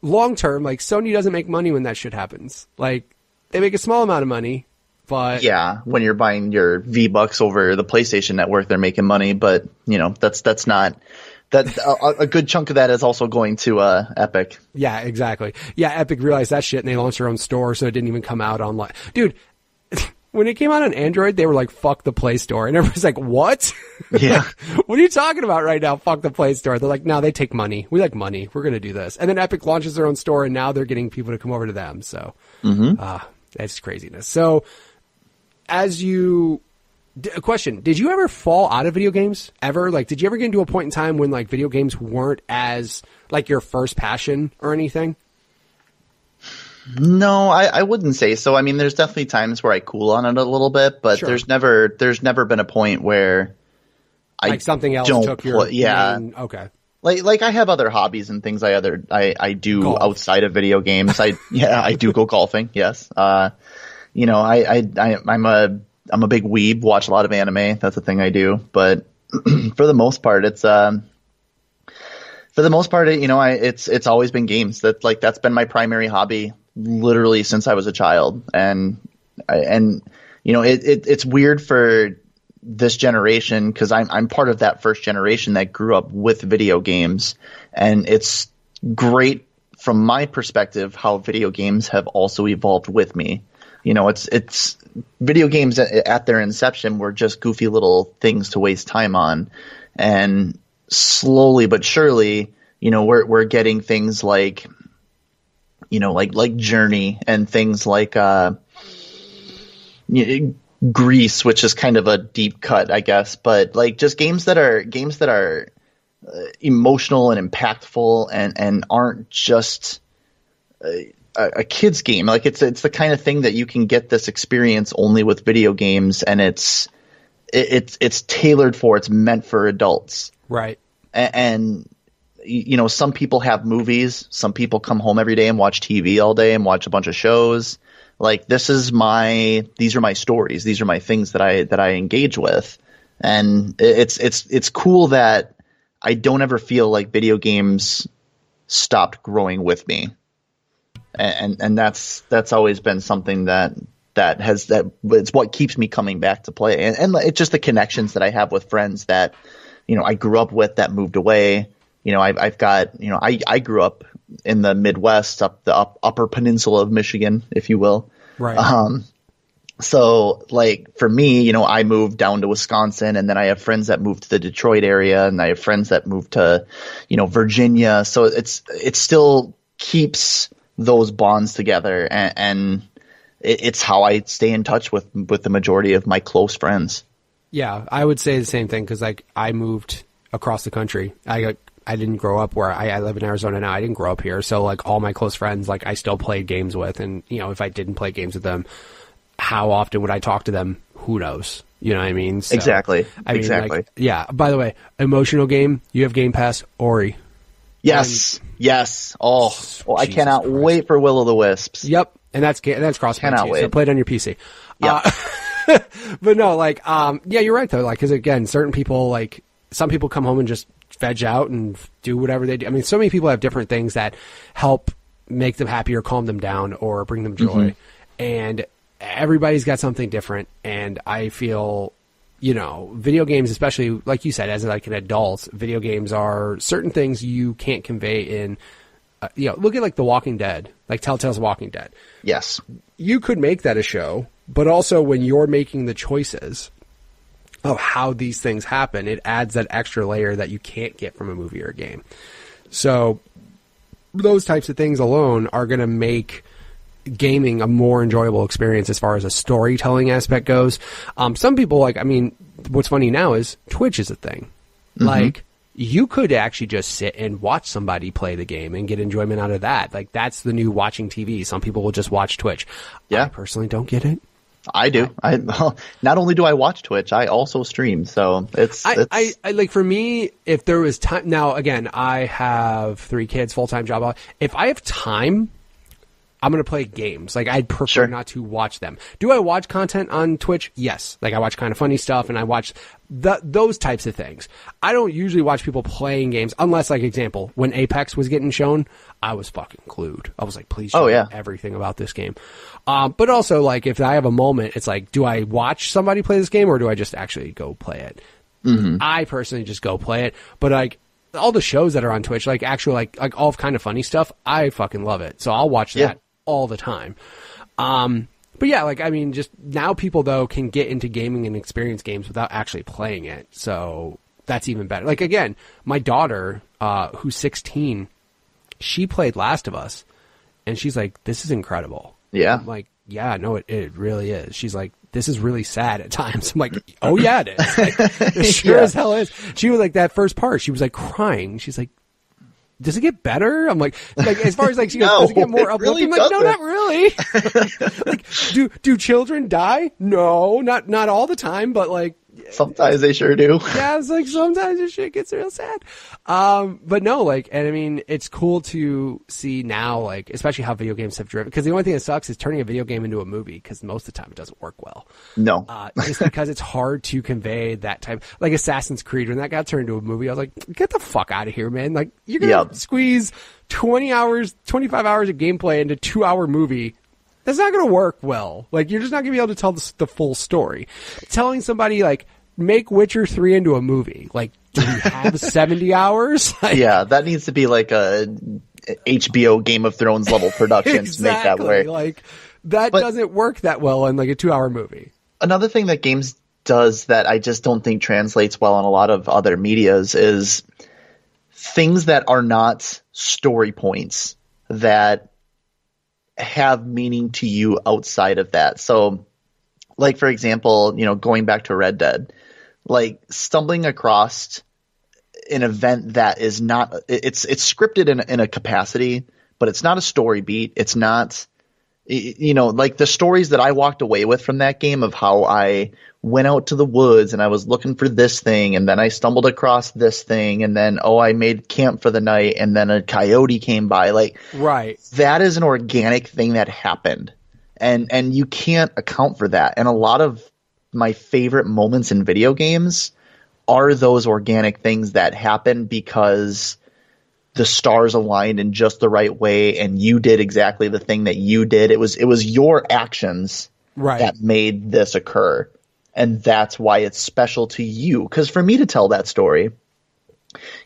long term, like, Sony doesn't make money when that shit happens. Like, they make a small amount of money, but when you're buying your V-Bucks over the PlayStation Network, they're making money. But that's not that. A good chunk of that is also going to Epic. Yeah, exactly. Yeah, Epic realized that shit and they launched their own store, so it didn't even come out online. Dude, when it came out on Android, they were like, fuck the Play Store. And everybody's like, what? Yeah. What are you talking about right now? Fuck the Play Store. They're like, no, they take money. We like money. We're going to do this. And then Epic launches their own store, and now they're getting people to come over to them. So, that's craziness. So, a question, did you ever fall out of video games? Ever? Like, did you ever get into a point in time when, like, video games weren't as, like, your first passion or anything? No, I wouldn't say so. There's definitely times where I cool on it a little bit, but there's never been a point where like something else took your main, okay. Like I have other hobbies and things I do golf outside of video games. I do go golfing. Yes. I'm a big weeb, watch a lot of anime. That's a thing I do, but for the most part, it's it's always been games. That's been my primary hobby literally since I was a child. And it's weird for this generation because I'm part of that first generation that grew up with video games, and it's great from my perspective how video games have also evolved with me. It's video games at their inception were just goofy little things to waste time on, and slowly but surely, we're getting things like, like Journey and things like Grease, which is kind of a deep cut, I guess, but like just games that are emotional and impactful and aren't just a kid's game. Like it's the kind of thing that you can get this experience only with video games, and it's tailored for, it's meant for adults. Right. And some people have movies, some people come home every day and watch TV all day and watch a bunch of shows. Like these are my stories. These are my things that I engage with. And it's cool that I don't ever feel like video games stopped growing with me. And that's always been something that it's what keeps me coming back to play. And it's just the connections that I have with friends that, I grew up with that moved away. I've got, I grew up in the Midwest, up the upper peninsula of Michigan, if you will. Right. So like for me, I moved down to Wisconsin, and then I have friends that moved to the Detroit area, and I have friends that moved to, Virginia. So it still keeps those bonds together, and it's how I stay in touch with the majority of my close friends. Yeah, I would say the same thing because like I moved across the country. I didn't grow up where I live in Arizona now. I didn't grow up here, so like all my close friends, like I still played games with, and if I didn't play games with them, how often would I talk to them? Who knows? You know what I mean? So, exactly. Exactly. Like, yeah. By the way, emotional game. You have Game Pass, Ori. Yes. Yes. Oh, I cannot wait for Will o' the Wisps. Yep. And that's cross-play too. So play it on your PC. Yeah. But no, like, yeah, you're right though. Like, because again, certain people, like, some people come home and just veg out and do whatever they do. I mean, so many people have different things that help make them happy or calm them down or bring them joy, and everybody's got something different. And I feel, video games, especially like you said, as like an adult, video games are certain things you can't convey in. Look at like The Walking Dead, like Telltale's Walking Dead. Yes. You could make that a show, but also when you're making the choices of how these things happen, it adds that extra layer that you can't get from a movie or a game. So those types of things alone are going to make gaming a more enjoyable experience as far as a storytelling aspect goes. Some people what's funny now is Twitch is a thing. Like, you could actually just sit and watch somebody play the game and get enjoyment out of that. Like, that's the new watching TV. Some people will just watch Twitch. Yeah. I personally don't get it. I do. I not only do I watch Twitch, I also stream. So I like, for me, if there was time. Now, again, I have 3 kids, full-time job. If I have time, I'm going to play games. Like, I'd prefer not to watch them. Do I watch content on Twitch? Yes. Like, I watch kind of funny stuff, and I watch those types of things. I don't usually watch people playing games, unless, like, example, when Apex was getting shown, I was fucking glued. I was like, please show me everything about this game. But also, like, if I have a moment, it's like, do I watch somebody play this game, or do I just actually go play it? I personally just go play it. But, like, all the shows that are on Twitch, like, actual, like all kind of funny stuff, I fucking love it. So I'll watch that all the time. But yeah, like, I mean, just now people though can get into gaming and experience games without actually playing it. So that's even better. Like, again, my daughter, who's 16, she played Last of Us, and she's like, this is incredible. Yeah. I'm like, yeah, no, it really is. She's like, this is really sad at times. I'm like, oh yeah, it is. Like, it sure as hell is. She was like, that first part, she was like crying. She's like, does it get better? I'm like as far as like, she goes, does it get more uplifting? I'm like, no, not really. Like, do children die? No, not all the time, but like, sometimes they sure do. Yeah, it's like sometimes this shit gets real sad. But no, like, and I mean, it's cool to see now, like, especially how video games have driven, because the only thing that sucks is turning a video game into a movie, because most of the time it doesn't work well. No. Just because it's hard to convey that type, like Assassin's Creed, when that got turned into a movie, I was like, get the fuck out of here, man. Like, you're going to squeeze 25 hours of gameplay into a 2-hour movie. That's not going to work well. Like, you're just not going to be able to tell the full story. Telling somebody, like, make Witcher 3 into a movie. Like, do we have 70 hours? Like, yeah, that needs to be like a HBO Game of Thrones level production exactly. to make that work. Like, that doesn't work that well in, like, a 2-hour movie. Another thing that games does that I just don't think translates well on a lot of other medias is things that are not story points that have meaning to you outside of that. So, like, for example, going back to Red Dead, like, stumbling across an event that is not, it's scripted in a capacity, but it's not a story beat. It's not, like the stories that I walked away with from that game of how I went out to the woods and I was looking for this thing, and then I stumbled across this thing, and then, I made camp for the night, and then a coyote came by. Like, right. That is an organic thing that happened. And you can't account for that. And a lot of my favorite moments in video games are those organic things that happen because the stars aligned in just the right way and you did exactly the thing that you did. It was your actions that made this occur. And that's why it's special to you. Because for me to tell that story,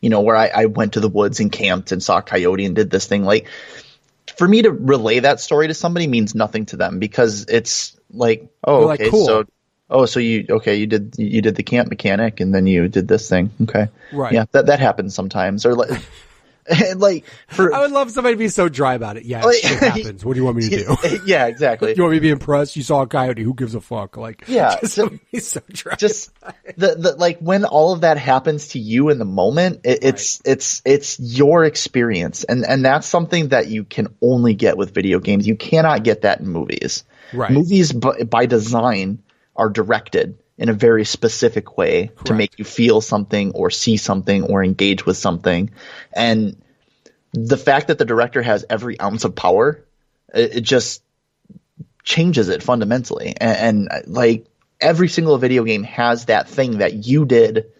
you know, where I went to the woods and camped and saw a coyote and did this thing, like, for me to relay that story to somebody means nothing to them because it's like, oh, you're okay, like, cool. so you did the camp mechanic and then you did this thing. Okay. Right. Yeah, that happens sometimes. Or like, like I would love somebody to be so dry about it. Yeah, it happens. What do you want me to do? Yeah, exactly. You want me to be impressed? You saw a coyote. Who gives a fuck? Like, yeah, so dry. Just the like when all of that happens to you in the moment, it's your experience, and that's something that you can only get with video games. You cannot get that in movies. Right. Movies by design are directed in a very specific way to make you feel something or see something or engage with something. And the fact that the director has every ounce of power, it just changes it fundamentally. And like every single video game has that thing that you did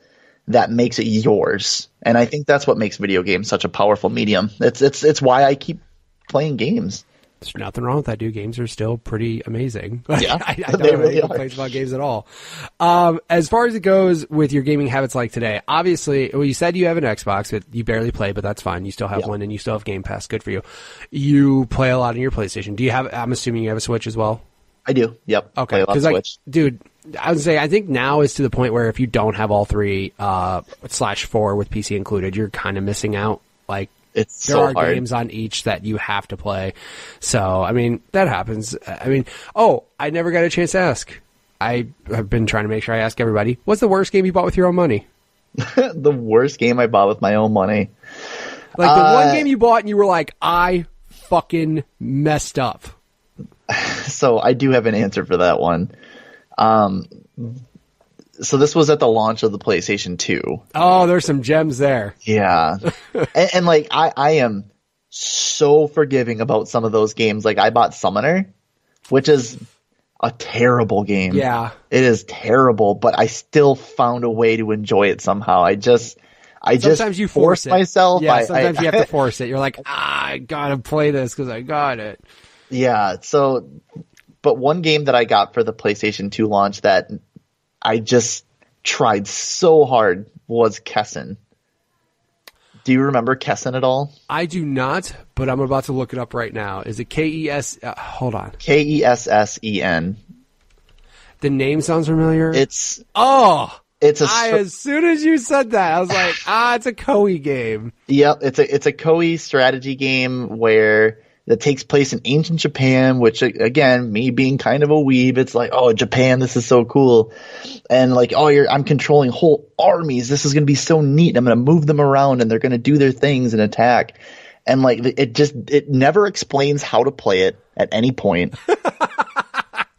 that makes it yours. And I think that's what makes video games such a powerful medium. It's why I keep playing games. There's nothing wrong with that, dude. Games are still pretty amazing. Yeah, I don't have any complaints about games at all. As far as it goes with your gaming habits like today, obviously, well, you said you have an Xbox, but you barely play, but that's fine. You still have one and you still have Game Pass. Good for you. You play a lot on your PlayStation. Do you have, I'm assuming you have a Switch as well? I do. Yep. Okay. Because dude, I would say, I think now is to the point where if you don't have all three, /4 with PC included, you're kind of missing out. Like, there are games on each that you have to play. So, I mean, that happens. I mean, I never got a chance to ask. I have been trying to make sure I ask everybody. What's the worst game you bought with your own money? The worst game I bought with my own money? Like the one game you bought and you were like, I fucking messed up. So I do have an answer for that one. So this was at the launch of the PlayStation 2. Oh, there's some gems there. Yeah. and like, I am so forgiving about some of those games. Like, I bought Summoner, which is a terrible game. Yeah. It is terrible, but I still found a way to enjoy it somehow. Sometimes you force it. Myself. Yeah, sometimes you have to force it. You're like, I gotta play this because I got it. Yeah, so, but one game that I got for the PlayStation 2 launch that I just tried so hard was Kessen. Do you remember Kessen at all? I do not, but I'm about to look it up right now. Is it K-E-S? Hold on. Kessen. The name sounds familiar. As soon as you said that, I was like, it's a Koei game. Yep, it's a Koei strategy game where that takes place in ancient Japan, which, again, me being kind of a weeb, it's like, oh, Japan, this is so cool. And like, I'm controlling whole armies. This is going to be so neat. I'm going to move them around and they're going to do their things and attack. And like, it never explains how to play it at any point.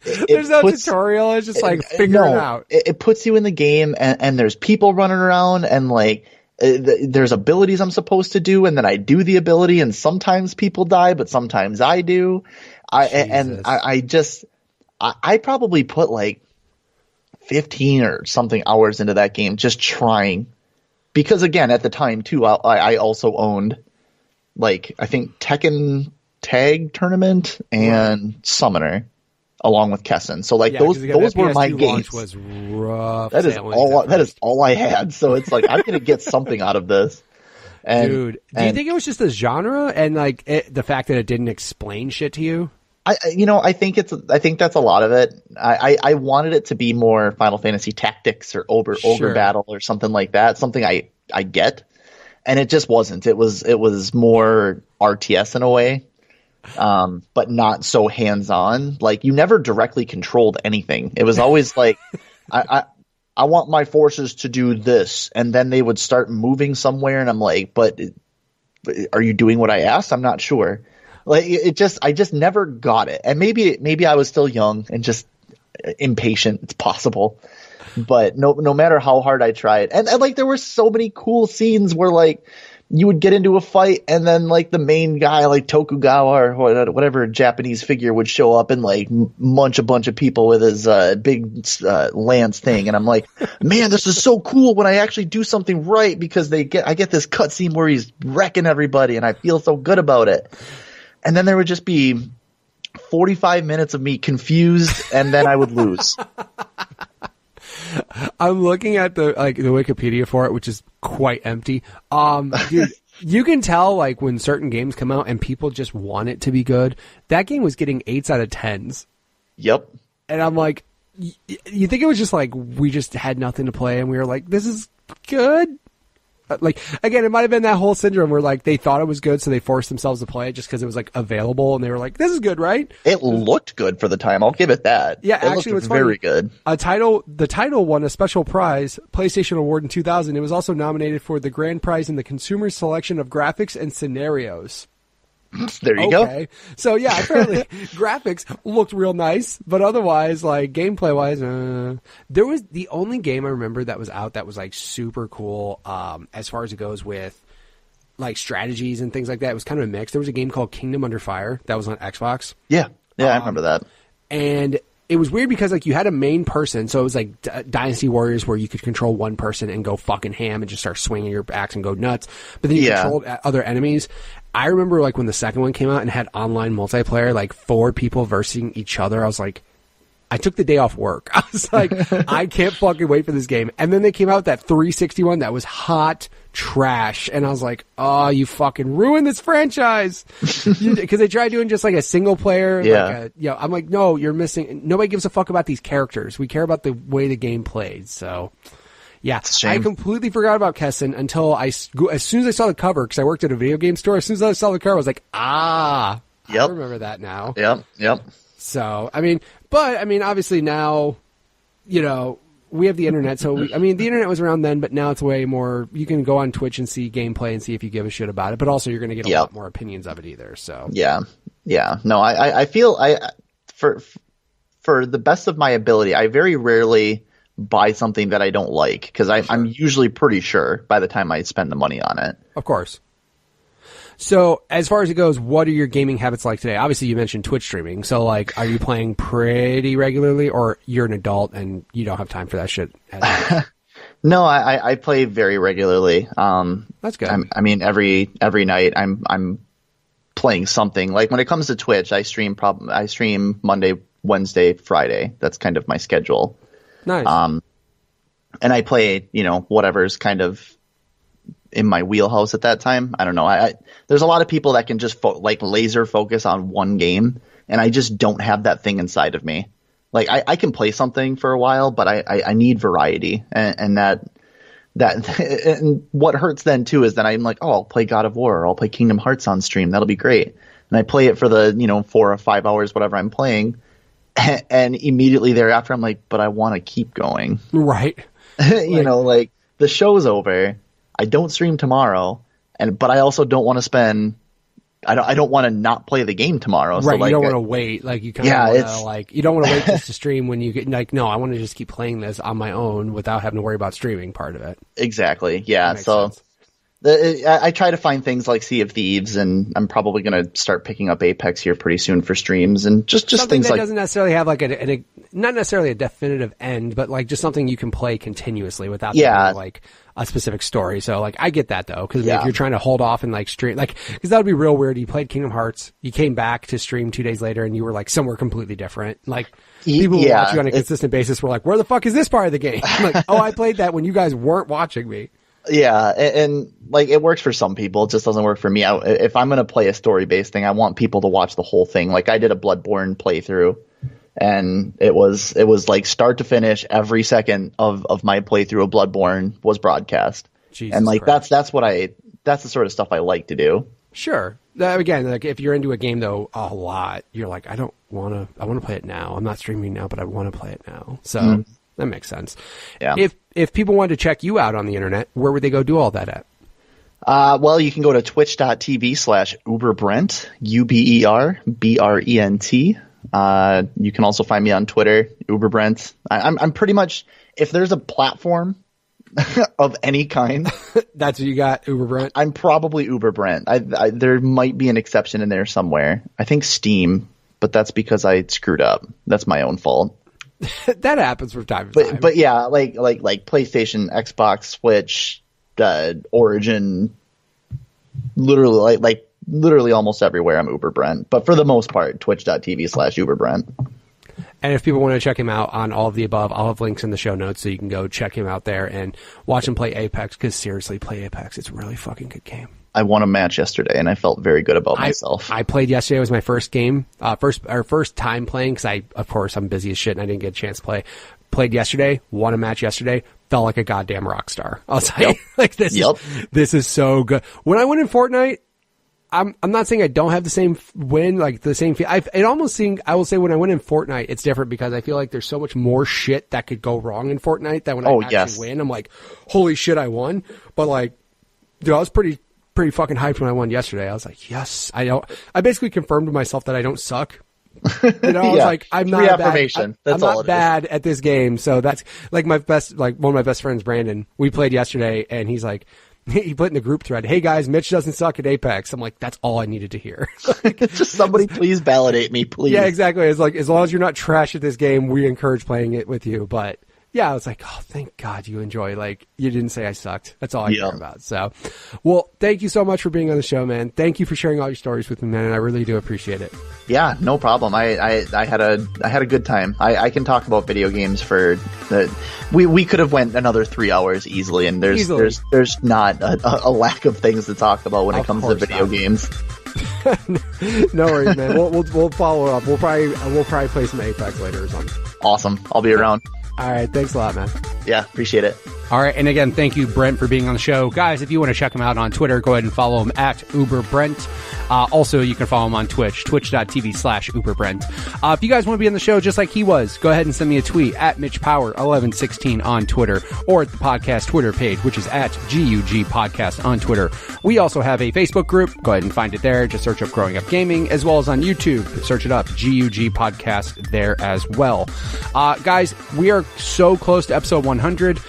There's no tutorial. It's just like, figure it out. It puts you in the game and there's people running around and like, there's abilities I'm supposed to do, and then I do the ability, and sometimes people die, but sometimes I do. I probably put like 15 or something hours into that game just trying, because again, at the time too, I also owned like, I think Tekken Tag Tournament and Summoner, along with Kessen. So like those were my games. Was rough. That is all I had. So it's like, I'm going to get something out of this. Dude, do you think it was just the genre and like the fact that it didn't explain shit to you? I think that's a lot of it. I wanted it to be more Final Fantasy Tactics or Ogre Battle or something like that. Something I get. And it just wasn't. It was more RTS in a way. But not so hands-on. Like, you never directly controlled anything. It was always like, I want my forces to do this, and then they would start moving somewhere, and I'm like, but are you doing what I asked? I'm not sure. Like, I just never got it. And maybe I was still young and just impatient. It's possible. But no matter how hard I tried, and like there were so many cool scenes where like you would get into a fight and then like the main guy like Tokugawa or whatever Japanese figure would show up and like munch a bunch of people with his big lance thing, and I'm like, man, this is so cool when I actually do something right, because I get this cutscene where he's wrecking everybody and I feel so good about it. And then there would just be 45 minutes of me confused, and then I would lose. I'm looking at the Wikipedia for it, which is quite empty. Dude, you can tell like when certain games come out and people just want it to be good. That game was getting 8s out of 10s. Yep. And I'm like, you think it was just like we just had nothing to play and we were like, this is good? Like, again, it might have been that whole syndrome where like they thought it was good, so they forced themselves to play it just because it was like available, and they were like, "This is good, right?" It looked good for the time. I'll give it that. Yeah, it actually, it was very good. The title won a special prize, PlayStation Award in 2000. It was also nominated for the grand prize in the consumer selection of graphics and scenarios. There you go. So yeah, apparently graphics looked real nice, but otherwise, like gameplay wise, there was the only game I remember that was out that was like super cool. As far as it goes with like strategies and things like that, it was kind of a mix. There was a game called Kingdom Under Fire that was on Xbox. Yeah, I remember that. And it was weird because like you had a main person, so it was like Dynasty Warriors where you could control one person and go fucking ham and just start swinging your axe and go nuts. But then you controlled other enemies. I remember like when the second one came out and had online multiplayer, like 4 people versing each other. I was like, I took the day off work. I was like, I can't fucking wait for this game. And then they came out with that 360 one that was hot trash. And I was like, oh, you fucking ruined this franchise. Because they tried doing just like a single player. Yeah. Like I'm like, no, you're missing. Nobody gives a fuck about these characters. We care about the way the game plays. So. Yeah, I completely forgot about Kessen until as soon as I saw the cover, because I worked at a video game store, as soon as I saw the cover, I was like, I remember that now. Yep. So, I mean, obviously now, we have the internet, so the internet was around then, but now it's way more, you can go on Twitch and see gameplay and see if you give a shit about it, but also you're going to get a lot more opinions of it either, so. Yeah. No, I feel, for the best of my ability, I very rarely buy something that I don't like, because I'm usually pretty sure by the time I spend the money on it. Of course. So as far as it goes, what are your gaming habits like today? Obviously you mentioned Twitch streaming. So like, are you playing pretty regularly, or you're an adult and you don't have time for that shit? No, I play very regularly. That's good. Every night I'm playing something. Like when it comes to Twitch, I stream Monday, Wednesday, Friday. That's kind of my schedule. Nice. And I play, whatever's kind of in my wheelhouse at that time. I don't know. There's a lot of people that can just laser focus on one game, and I just don't have that thing inside of me. Like I can play something for a while, but I need variety, and that and what hurts then too is that I'm like, oh, I'll play God of War, or I'll play Kingdom Hearts on stream. That'll be great. And I play it for the 4 or 5 hours, whatever I'm playing. And immediately thereafter, I'm like, but I want to keep going. Right. Like the show's over. I don't stream tomorrow, but I also don't want to spend. I don't want to not play the game tomorrow. Right. So you don't want to wait. Like you kind of you don't want to wait just to stream when you get like, no, I want to just keep playing this on my own without having to worry about streaming part of it. Exactly. Yeah. So. Sense. I try to find things like Sea of Thieves, and I'm probably going to start picking up Apex here pretty soon for streams, and just something things that like doesn't necessarily have like not necessarily a definitive end, but like just something you can play continuously without like a specific story. So like I get that though, because if you're trying to hold off and like stream, like because that would be real weird. You played Kingdom Hearts, you came back to stream 2 days later, and you were like somewhere completely different. Like people who watch you on a consistent basis were like, "Where the fuck is this part of the game?" I'm like, "Oh, I played that when you guys weren't watching me." Yeah, and like it works for some people, it just doesn't work for me. If I'm going to play a story-based thing, I want people to watch the whole thing. Like I did a Bloodborne playthrough, and it was like start to finish, every second of my playthrough of Bloodborne was broadcast. Jesus and like Christ. that's the sort of stuff I like to do. Sure. Again, like if you're into a game though a lot, you're like, I want to play it now. I'm not streaming now, but I want to play it now. So that makes sense. Yeah. If people wanted to check you out on the internet, where would they go do all that at? Well, you can go to twitch.tv/UberBrent, UberBrent. You can also find me on Twitter, Uber Brent. I'm pretty much, if there's a platform of any kind, that's what you got, Uber Brent. I'm probably Uber Brent. There might be an exception in there somewhere. I think Steam, but that's because I screwed up. That's my own fault. That happens from time to time. But yeah, like PlayStation, Xbox, Switch, Origin, literally almost everywhere I'm Uber Brent. But for the most part, twitch.tv/Uber Brent. And if people want to check him out on all of the above, I'll have links in the show notes so you can go check him out there and watch him play Apex, because seriously, play Apex. It's a really fucking good game. I won a match yesterday, and I felt very good about myself. I played yesterday. It was my first game, first time playing, because of course, I'm busy as shit and I didn't get a chance to play. Played yesterday, won a match yesterday, felt like a goddamn rock star. I was like, this is so good. When I win in Fortnite, I'm not saying I don't have the same win, like the same feel. I will say when I win in Fortnite, it's different because I feel like there's so much more shit that could go wrong in Fortnite that when I actually win, I'm like, holy shit, I won. But like, dude, I was pretty fucking hyped when I won yesterday. I was like, yes, I basically confirmed to myself that I don't suck. You know, I was like, I'm not bad. I'm not bad at this game. So that's like one of my best friends, Brandon, we played yesterday and he's like, he put in the group thread, hey guys, Mitch doesn't suck at Apex. I'm like, that's all I needed to hear. Just somebody please validate me, please. Yeah, exactly. It's like, as long as you're not trash at this game, we encourage playing it with you. But yeah, I was like, oh, thank God you enjoy. Like, you didn't say I sucked. That's all I care about. So, well, thank you so much for being on the show, man. Thank you for sharing all your stories with me, man. And I really do appreciate it. Yeah, no problem. I had a good time. I can talk about video games for we could have went another 3 hours easily, and there's not a lack of things to talk about when it comes to video games. No worries, man. We'll follow up. We'll probably play some Apex later or something. Awesome. I'll be around. All right. Thanks a lot, man. Yeah, appreciate it. All right. And again, thank you, Brent, for being on the show. Guys, if you want to check him out on Twitter, go ahead and follow him at UberBrent. Also, you can follow him on Twitch, twitch.tv/UberBrent. If you guys want to be on the show just like he was, go ahead and send me a tweet at MitchPower1116 on Twitter, or at the podcast Twitter page, which is at GUG Podcast on Twitter. We also have a Facebook group. Go ahead and find it there. Just search up Growing Up Gaming, as well as on YouTube. Search it up, GUG Podcast there as well. Guys, we are so close to episode 100.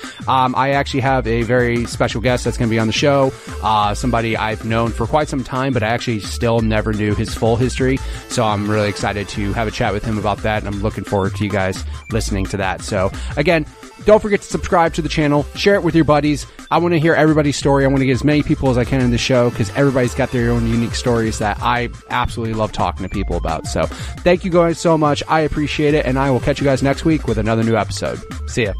I actually have a very special guest that's going to be on the show. Somebody I've known for quite some time, but I actually still never knew his full history. So I'm really excited to have a chat with him about that, and I'm looking forward to you guys listening to that. So again, don't forget to subscribe to the channel, share it with your buddies. I want to hear everybody's story. I want to get as many people as I can in the show, because everybody's got their own unique stories that I absolutely love talking to people about. So thank you guys so much. I appreciate it, and I will catch you guys next week with another new episode. See ya.